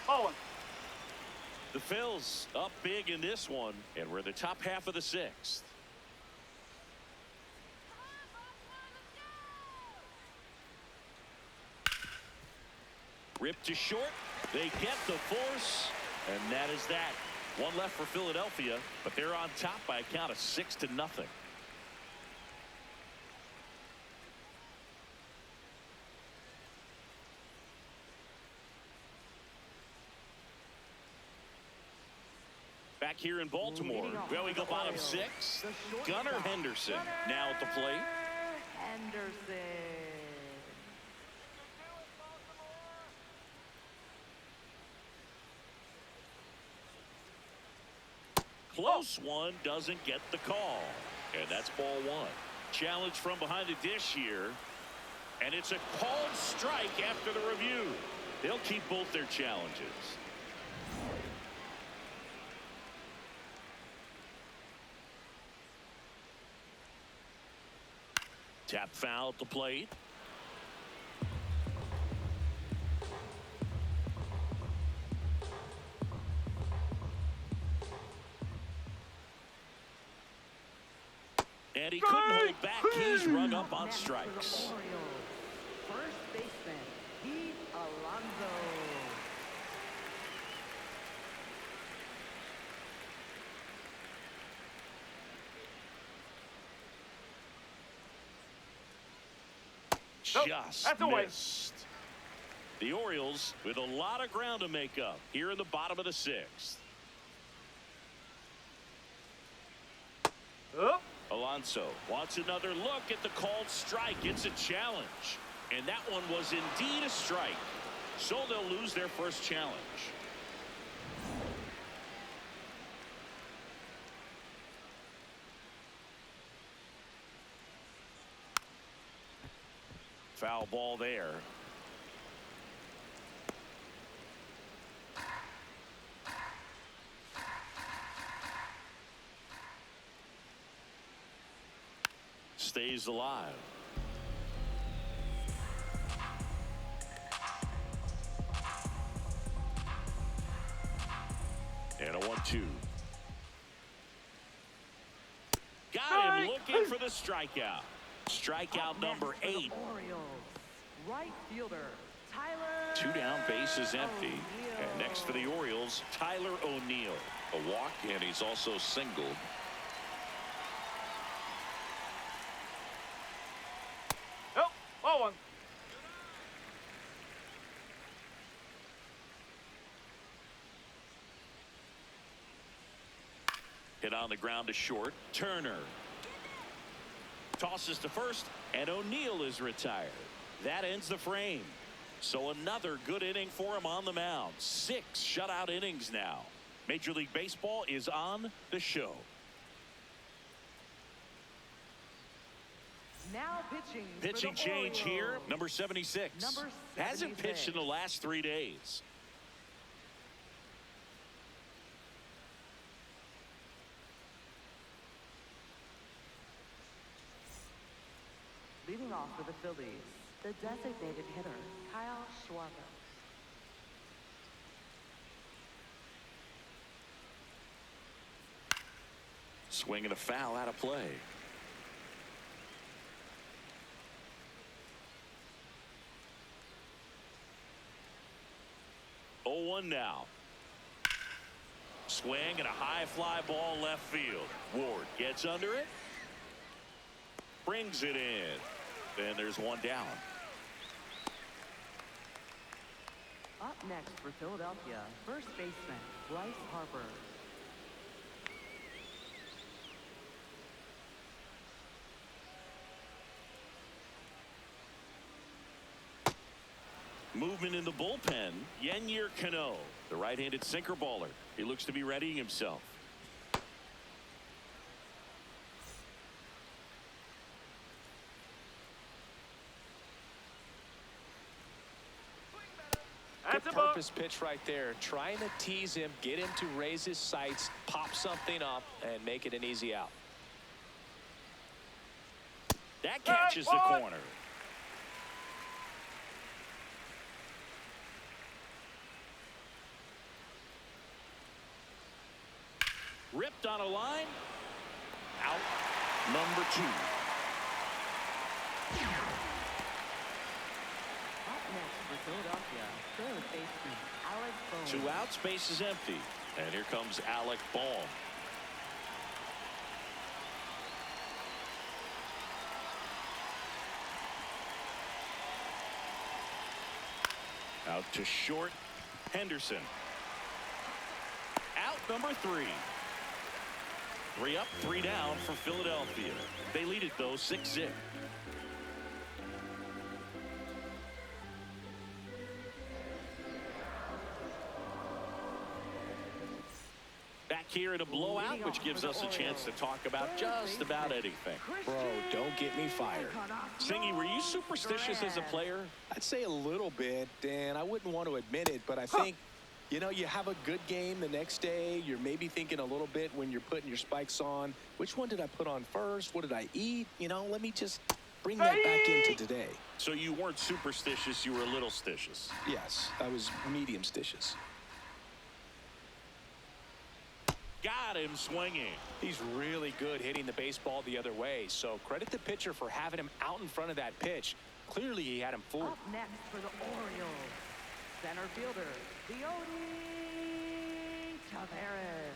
D: Oh,
A: The Phils up big in this one, and we're in the top half of the sixth. Ripped to short. They get the force, and that is that. One left for Philadelphia, but they're on top by a count of 6-0. Back here in Baltimore,
C: Leading off
A: well, we
C: for
A: go
C: the
A: bottom
C: Orioles,
A: 6.
C: the shortstop,
A: Gunnar Henderson now at the plate.
C: Henderson.
A: Close one, doesn't get the call. And that's ball one. Challenge from behind the dish here. And it's a called strike after the review. They'll keep both their challenges. Tap foul at the plate. And he couldn't hold back. He's rung up on
C: Next for
A: strikes.
C: the Orioles, first baseman, Pete Alonso.
D: Nope,
A: Just
D: that's a waste.
A: missed. The Orioles with a lot of ground to make up here in the bottom of the sixth.
D: Up.
A: Alonso wants another look at the called strike. It's a challenge. And that one was indeed a strike. So they'll lose their first challenge. Foul ball there. stays alive. And a 1-2. Got him looking for the strikeout. Strikeout number 8.
C: Orioles, right fielder, Tyler.
A: 2 down, bases empty. And next for the Orioles, Tyler O'Neill. A walk, and he's also singled.
D: Nope. Ball one.
A: Hit on the ground to short. Turner tosses to first, and O'Neill is retired. That ends the frame. So another good inning for him on the mound. 6 shutout innings now. Major League Baseball is on the show.
C: Now pitching.
A: Pitching
C: for the
A: change here.
C: Orioles.
A: Number 76.
C: Number
A: Hasn't pitched in
C: 76.
A: the last 3 days.
C: Leading off for the Phillies, the designated hitter, Kyle Schwarber.
A: Swing and a foul out of play. Oh, 1 now. Swing and a high fly ball left field. Ward gets under it. Brings it in. And there's 1 down.
C: Up next for Philadelphia, first baseman, Bryce Harper.
A: Movement in the bullpen. Yennier Cano, the right-handed sinker baller. He looks to be readying himself.
B: Good
D: That's a ball.
B: purpose pitch right there. Trying to tease him, get him to raise his sights, pop something up, and make it an easy out.
A: That catches the corner. Ripped on a line. Out. Number 2.
C: Up next for Philadelphia, third baseman, Alec Bohm.
A: 2 outs, base is empty. And here comes Alec Bohm. Out to short. Henderson. Out number 3. 3 up, 3 down for Philadelphia. They lead it though 6-0. Back here in a blowout, which gives us a chance to talk about just about anything.
B: Bro, don't get me fired.
A: Singy, were you superstitious as a player?
B: I'd say a little bit, and I wouldn't want to admit it, but I think, you know, you have a good game the next day. You're maybe thinking a little bit when you're putting your spikes on. Which one did I put on first? What did I eat? You know, let me just bring that back into today.
A: So you weren't superstitious, you were a little stitious.
B: Yes, I was medium stitious.
A: Got him swinging.
B: He's really good hitting the baseball the other way, so credit the pitcher for having him out in front of that pitch. Clearly he had him fooled.
C: Up next for the Orioles, center fielder, Leody Taveras.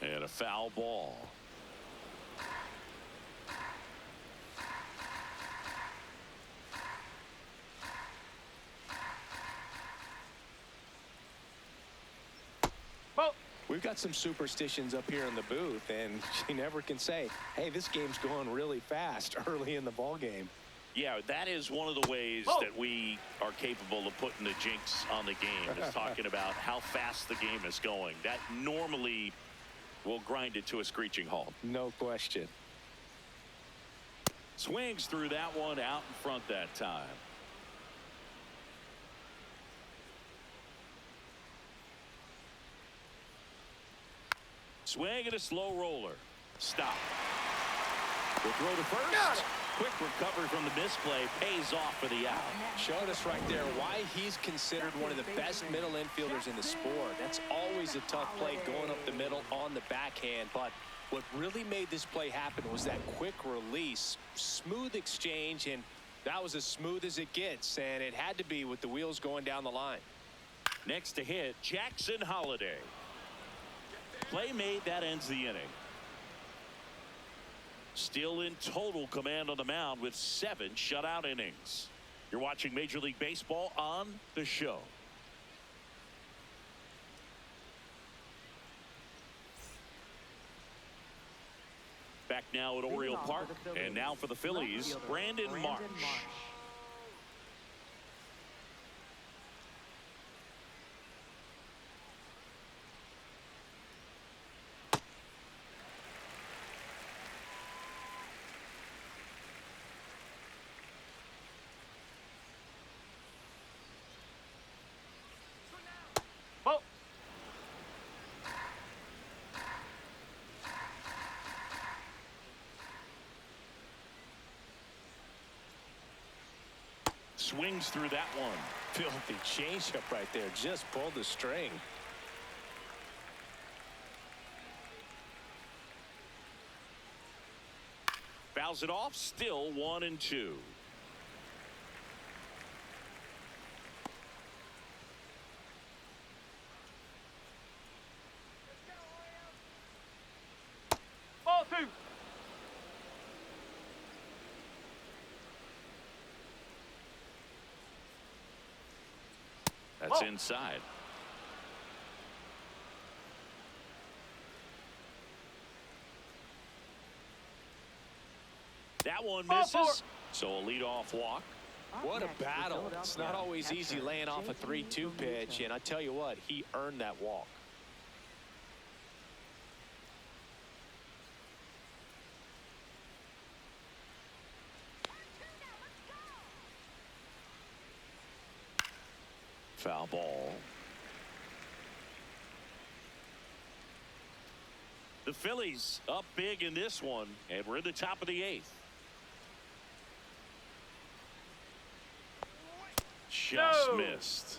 A: And a foul ball.
D: Ball.
B: We've got some superstitions up here in the booth, and you never can say, hey, this game's going really fast early in the ball game.
A: Yeah, that is one of the ways that we are capable of putting the jinx on the game, is talking about how fast the game is going. That normally will grind it to a screeching halt.
B: No question.
A: Swings through that one out in front that time. Swing and a slow roller. Stop. The throw to first. Quick recovery from the misplay pays off for the out.
B: Showed us right there why he's considered one of the best middle infielders in the sport. That's always a tough play going up the middle on the backhand. But what really made this play happen was that quick release, smooth exchange, and that was as smooth as it gets. And it had to be with the wheels going down the line.
A: Next to hit, Jackson Holliday. Play made, that ends the inning. Still in total command on the mound with 7 shutout innings. You're watching Major League Baseball on The Show. Back now at Oriole Park, and now for the Phillies, Brandon Marsh.
D: Oh.
A: Swings through that one.
B: Filthy changeup right there. Just pulled the string.
A: Fouls it off. Still 1-2.
D: Ball 2.
A: That's inside. That one misses. So a leadoff walk.
B: What a battle. It's not always easy laying off a 3-2 pitch, and I tell you what, he earned that walk.
A: Foul ball. The Phillies up big in this one, and we're in the top of the 8th. Just missed.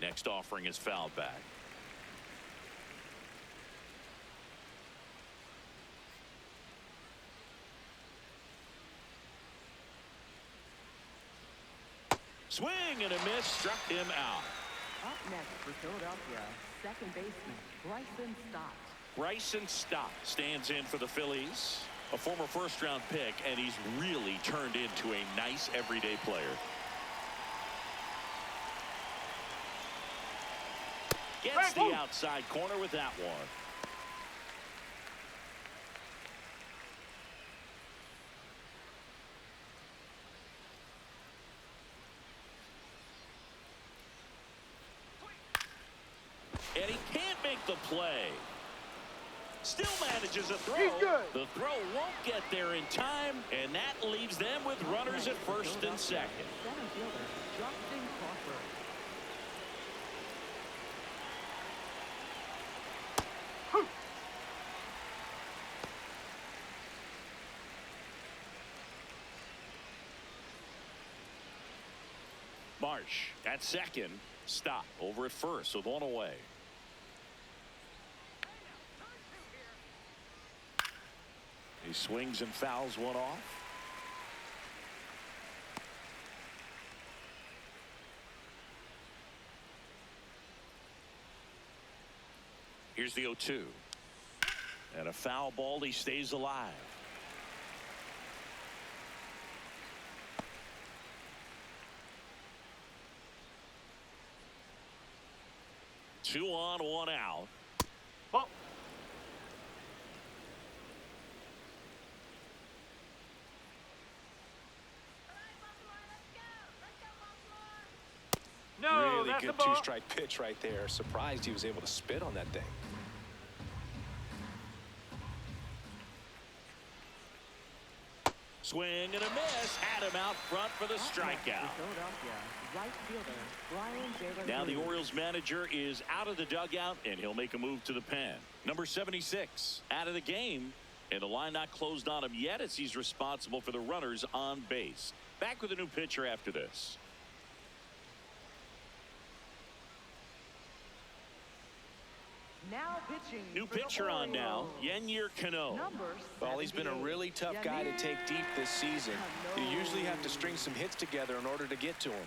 A: Next offering is fouled back. Swing and a miss, struck him out.
C: Up next for Philadelphia, second baseman Bryson Stott.
A: Bryson Stott stands in for the Phillies, a former first-round pick, and he's really turned into a nice everyday player. Gets the outside corner with that one. And he can't make the play. Still manages a throw. The throw won't get there in time, and that leaves them with runners at first and second.
C: Center fielder Justin Crawford.
A: Marsh at second. Stop over at first with one away. He swings and fouls one off. Here's the 0-2. And a foul ball. He stays alive. Two on, one out.
D: Oh. No,
B: really
D: that's
B: good
D: the ball.
B: two-strike pitch right there. Surprised he was able to spit on that thing.
A: Swing and a miss. Had him out front for the strikeout.
C: Philadelphia, right fielder, Brian Taylor.
A: Now the Orioles manager is out of the dugout, and he'll make a move to the pen. Number 76 out of the game, and the line not closed on him yet as he's responsible for the runners on base. Back with a new pitcher after this.
C: Now pitching.
A: New pitcher on now, Yennier Cano.
B: Well, he's been a really tough guy to take deep this season. You usually have to string some hits together in order to get to him.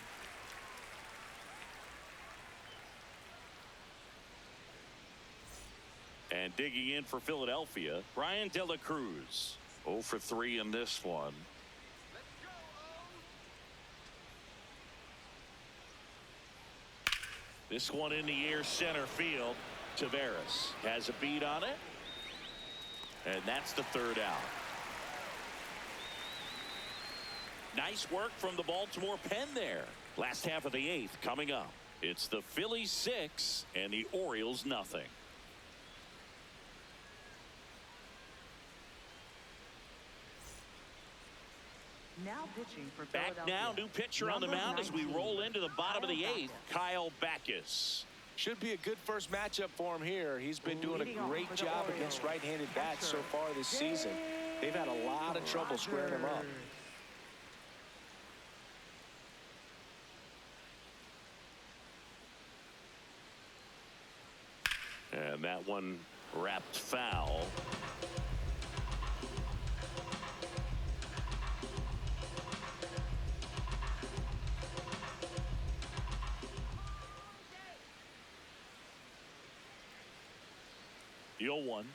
A: And digging in for Philadelphia, Brian De La Cruz. 0 for 3 in this one. This one in the air, center field. Taveras has a beat on it. And that's the third out. Nice work from the Baltimore pen there. Last half of the 8th coming up. It's the Phillies 6 and the Orioles nothing.
C: Now pitching for
A: Back now, new pitcher on the mound as we roll into the bottom of the 8th. Kyle Backus.
B: Should be a good first matchup for him here. He's been doing a great job against right-handed bats so far this season. They've had a lot of trouble squaring him up.
A: And that one wrapped foul. The 0-1.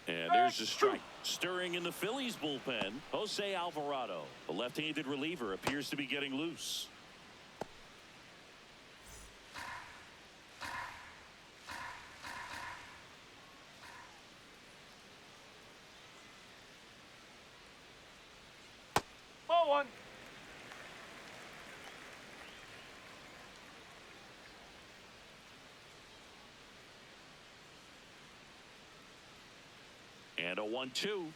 A: And there's a strike. Stirring in the Phillies bullpen, Jose Alvarado. The left-handed reliever appears to be getting loose.
D: Ball one.
A: And a 1-2.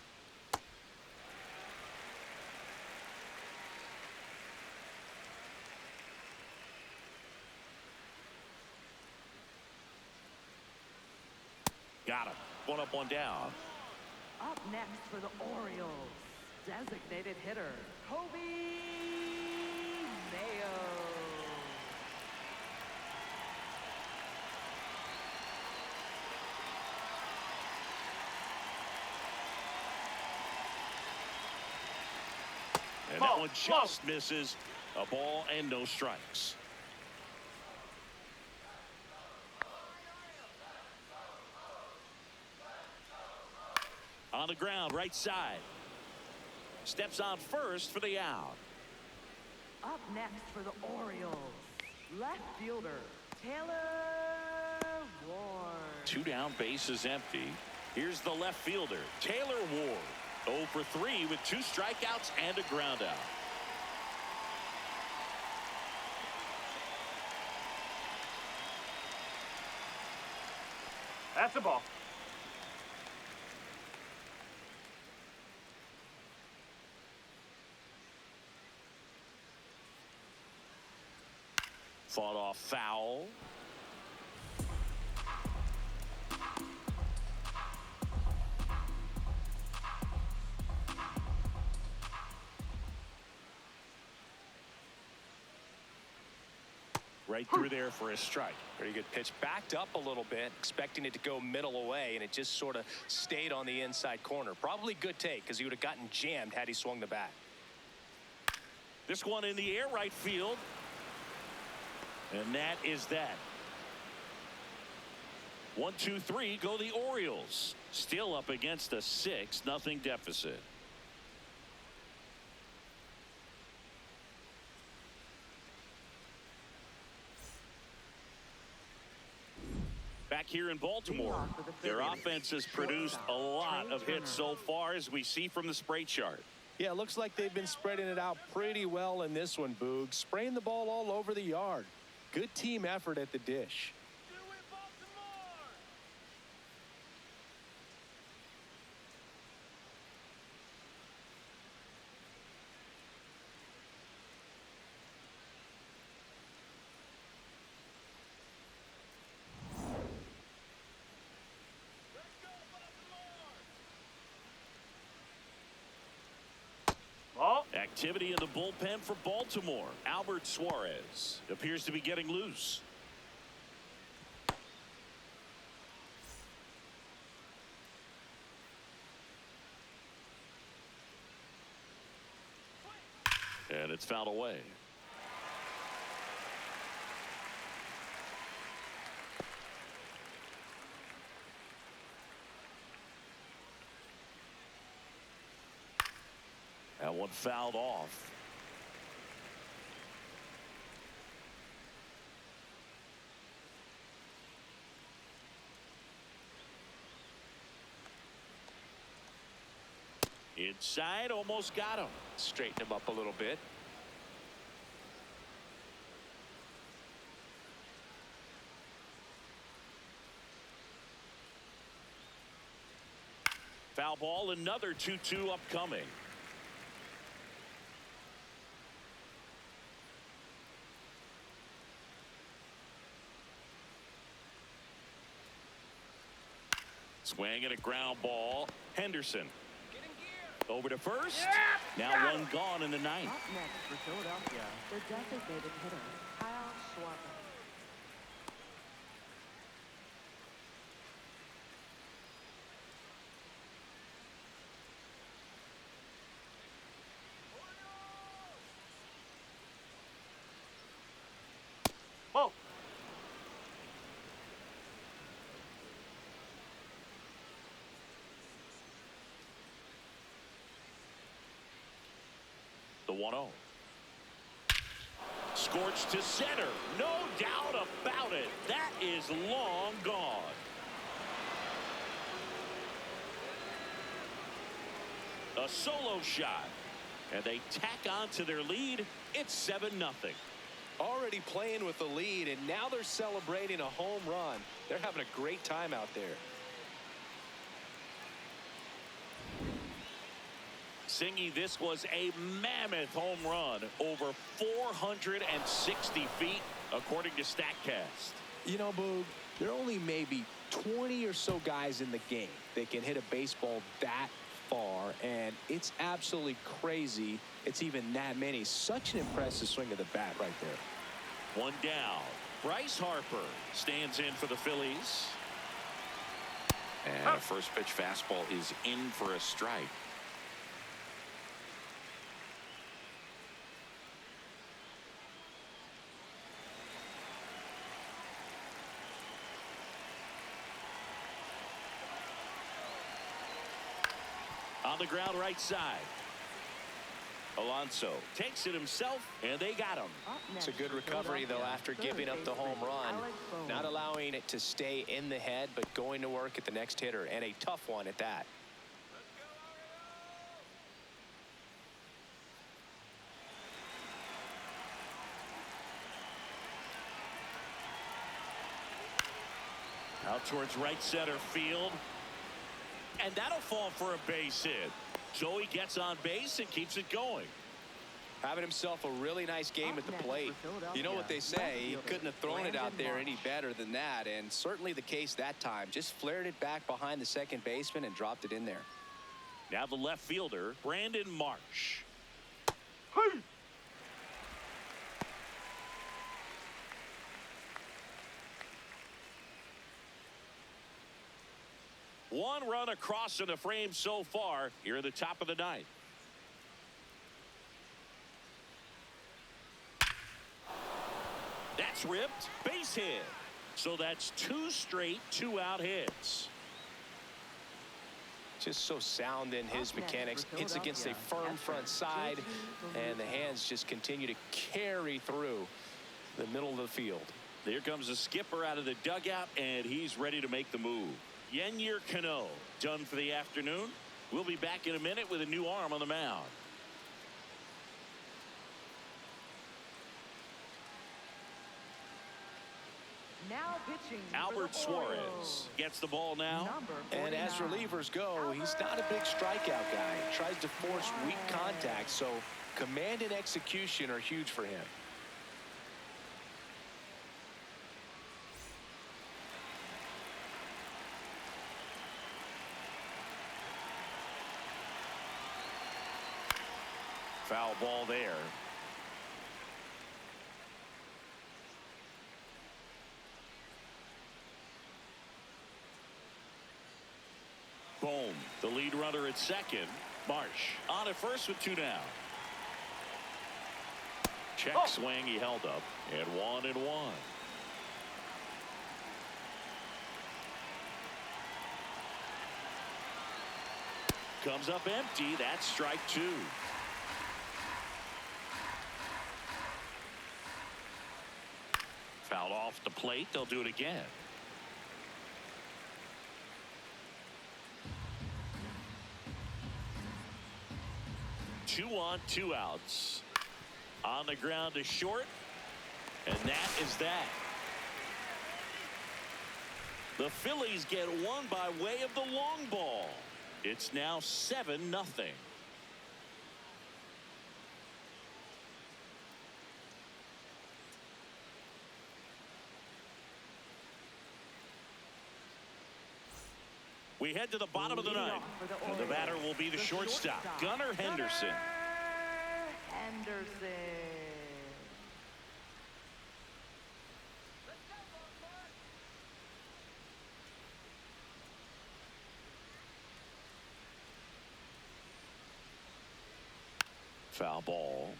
A: Got him. One up, one down.
C: Up next for the Orioles, designated hitter, Kobe Mayo.
A: And that one just misses. A ball and no strikes. On the ground, right side. Steps on first for the out.
C: Up next for the Orioles, left fielder, Taylor Ward.
A: 2 down, bases empty. Here's the left fielder, Taylor Ward. 0 for 3 with 2 strikeouts and a ground out.
D: That's a ball.
A: Fought off foul. Right through there for a strike.
B: Pretty good pitch. Backed up a little bit, expecting it to go middle away, and it just sort of stayed on the inside corner. Probably good take, because he would have gotten jammed had he swung the bat.
A: This one in the air, right field. And that is that. 1, 2, 3 go the Orioles. Still up against a 6-0 deficit. Back here in Baltimore, their offense has produced a lot of hits so far, as we see from the spray chart.
B: Yeah, it looks like they've been spreading it out pretty well in this one, Boog. Spraying the ball all over the yard. Good team effort at the dish.
A: Activity in the bullpen for Baltimore. Albert Suarez appears to be getting loose. And it's fouled away. That one fouled off. Inside, almost got him.
B: Straighten him up a little bit.
A: Foul ball, another 2-2 upcoming. Swing and a ground ball. Henderson. Over to first. Now one gone in the ninth.
C: Up next for Philadelphia, the designated hitter, Kyle Schwarber.
D: Ball.
A: The 1-0. Scorched to center. No doubt about it. That is long gone. A solo shot. And they tack on to their lead. It's 7-0.
B: Already playing with the lead, and now they're celebrating a home run. They're having a great time out there.
A: Singy, this was a mammoth home run, over 460 feet, according to StatCast.
B: You know, Boog, there are only maybe 20 or so guys in the game that can hit a baseball that far, and it's absolutely crazy it's even that many. Such an impressive swing of the bat right there.
A: One down. Bryce Harper stands in for the Phillies.
E: And a first pitch fastball is in for a strike.
A: On the ground right side. Alonso takes it himself, and they got him.
B: It's a good recovery, though, after giving up the home run. Not allowing it to stay in the head, but going to work at the next hitter, and a tough one at that.
A: Out towards right center field. And that'll fall for a base hit. So he gets on base and keeps it going.
B: Having himself a really nice game at the plate. You know what they say, he couldn't have thrown it out there any better than that, and certainly the case that time. Just flared it back behind the second baseman and dropped it in there.
A: Now the left fielder, Brandon Marsh.
D: Hey.
A: One run across in the frame so far here at the top of the ninth. That's ripped. Base hit. So that's two straight two-out hits.
B: Just so sound in his mechanics. Hits against a firm front side, and the hands just continue to carry through the middle of the field.
A: Here comes the skipper out of the dugout, and he's ready to make the move. Yennier Cano done for the afternoon. We'll be back in a minute with a new arm on the mound.
C: Now pitching
A: Albert Suarez gets the ball now.
B: And as relievers go, he's not a big strikeout guy. He tries to force weak contact, so command and execution are huge for him.
A: Foul ball there. Boom. The lead runner at second. Marsh on at first with 2 down. Check swing. He held up. And 1-1. Comes up empty. That's strike 2. Fouled off the plate. They'll do it again. Two on, 2 outs. On the ground to short. And that is that. The Phillies get one by way of the long ball. It's now 7-0. We head to the bottom of the ninth. And the batter will be the shortstop, Gunnar Henderson. Foul ball.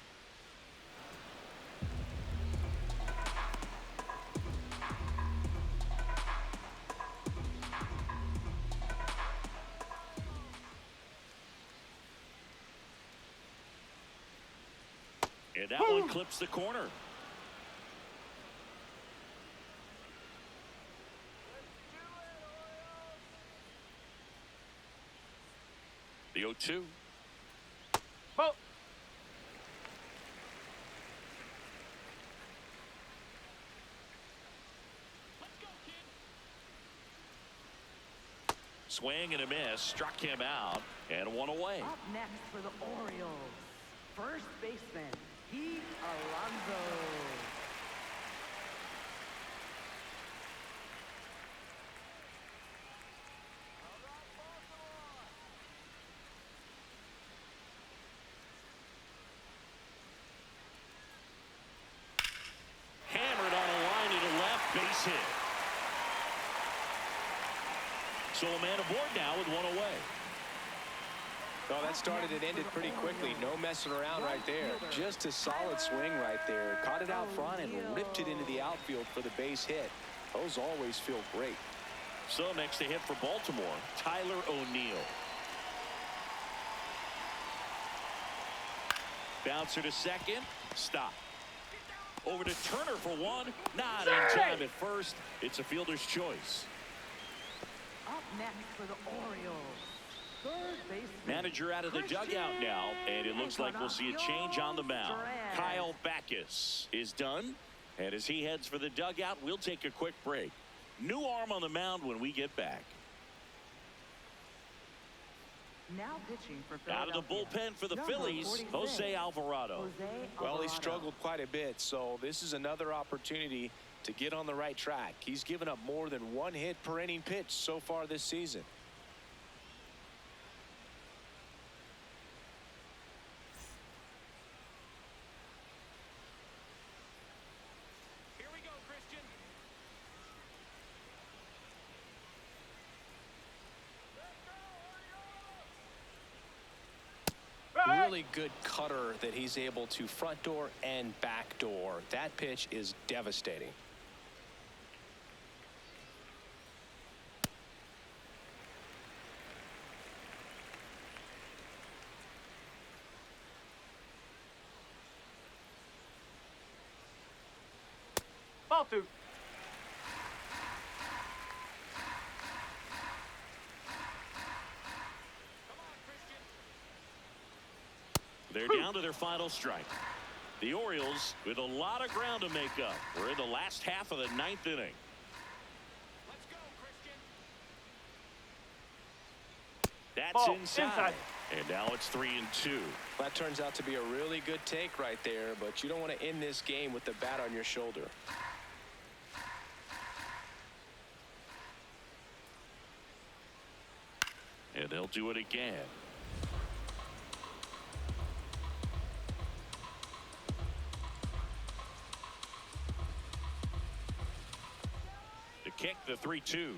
A: And that one clips the corner. The 0-2.
D: Ball.
A: Swing and a miss. Struck him out. And 1 away.
C: Up next for the Orioles, first baseman, Pete Alonso.
A: Hammered on a line to the left. Base hit. So a man aboard now with 1 away.
B: Oh, that started and ended pretty quickly. No messing around right there. Just a solid swing right there. Caught it out front and ripped it into the outfield for the base hit. Those always feel great.
A: So next to hit for Baltimore, Tyler O'Neill. Bouncer to second. Stop. Over to Turner for 1. Not in time at first. It's a fielder's choice.
C: Up next for the Orioles, third baseman,
A: Manager out of the dugout now, and it looks like we'll see a change on the mound. Kyle Backus is done, and as he heads for the dugout, we'll take a quick break. New arm on the mound when we get back.
C: Now pitching for
A: Out of the bullpen for the Phillies, Jose Alvarado.
B: Well, he struggled quite a bit, so this is another opportunity to get on the right track. He's given up more than 1 hit per inning pitch so far this season.
A: Here we go, Christian.
B: Really good cutter that he's able to front door and back door. That pitch is devastating.
D: Ball 2.
A: They're down to their final strike. The Orioles with a lot of ground to make up. We're in the last half of the 9th inning. Let's go, Christian. That's
D: Ball
A: inside. And now it's 3-2.
B: That turns out to be a really good take right there, but you don't want to end this game with the bat on your shoulder.
A: And they'll do it again. kick, the 3-2.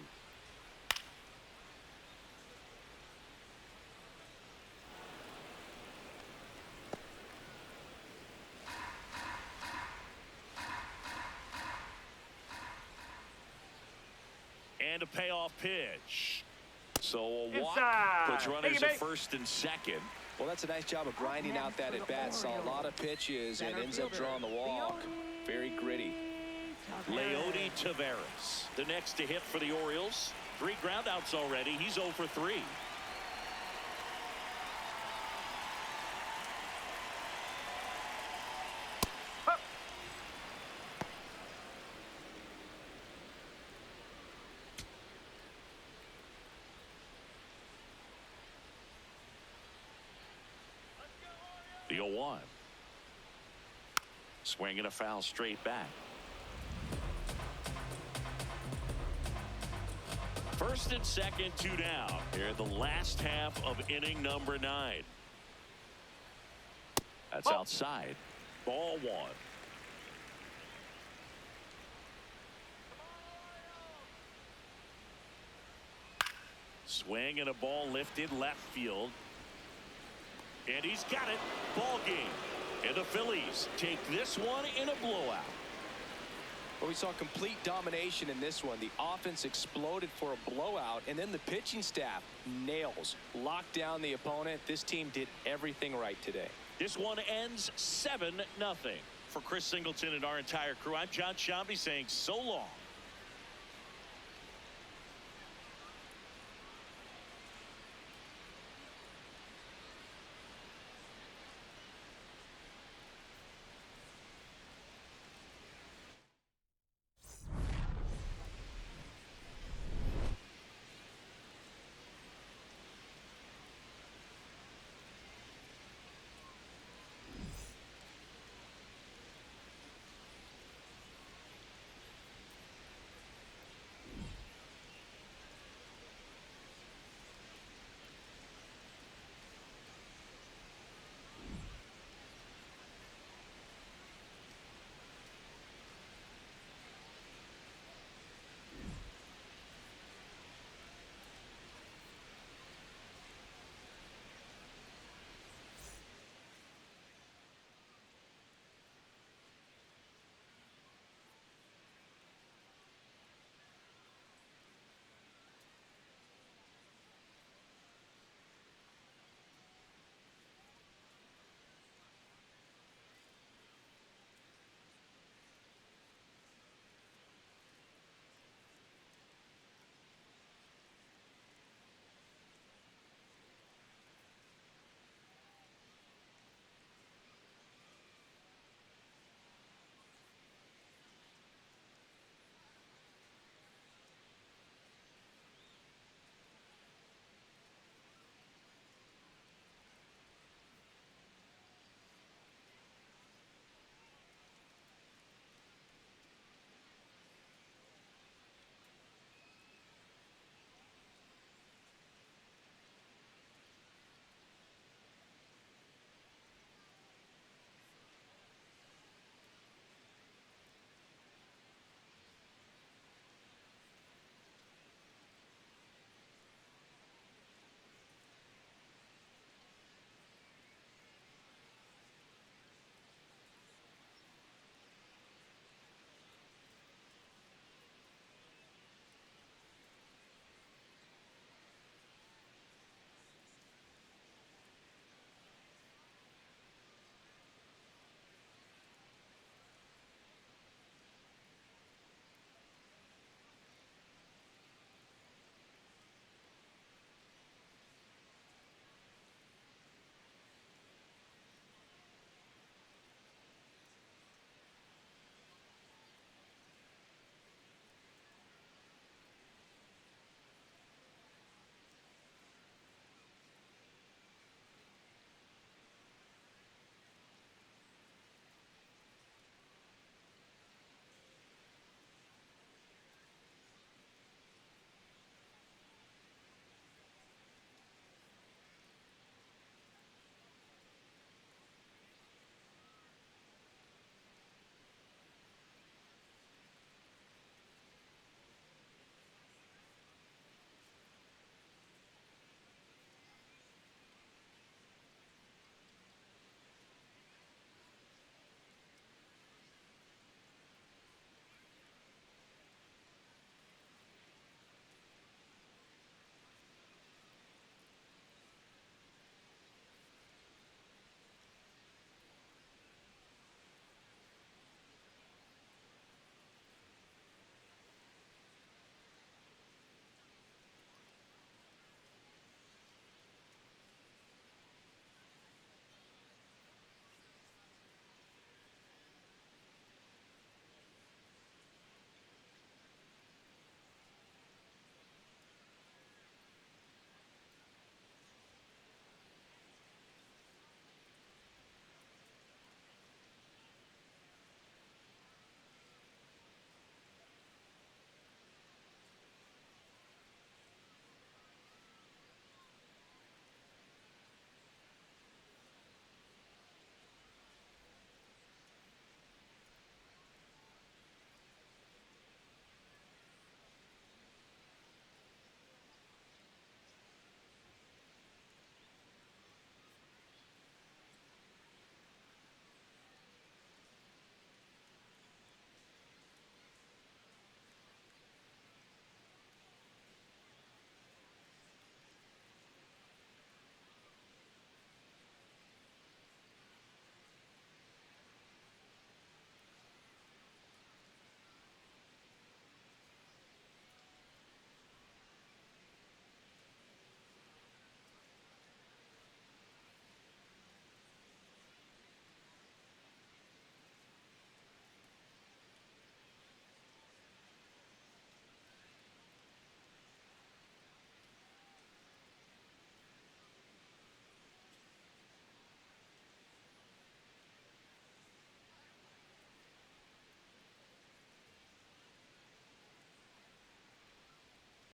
A: And a payoff pitch. So a walk puts runners at first and second.
B: Well, that's a nice job of grinding out that at bat. Saw a lot of pitches and ends up drawing the walk. Very gritty.
A: Leody Taveras, the next to hit for the Orioles. 3 groundouts already. He's 0 for 3. The 0-1. Swinging a foul straight back. First and second, 2 down. Here in the last half of inning number 9. That's outside. Ball 1. Swing and a ball lifted left field. And he's got it. Ball game. And the Phillies take this one in a blowout.
B: Well, we saw complete domination in this one. The offense exploded for a blowout, and then the pitching staff nails, locked down the opponent. This team did everything right today.
A: This one ends 7-0. For Chris Singleton and our entire crew, I'm John Shambi saying so long.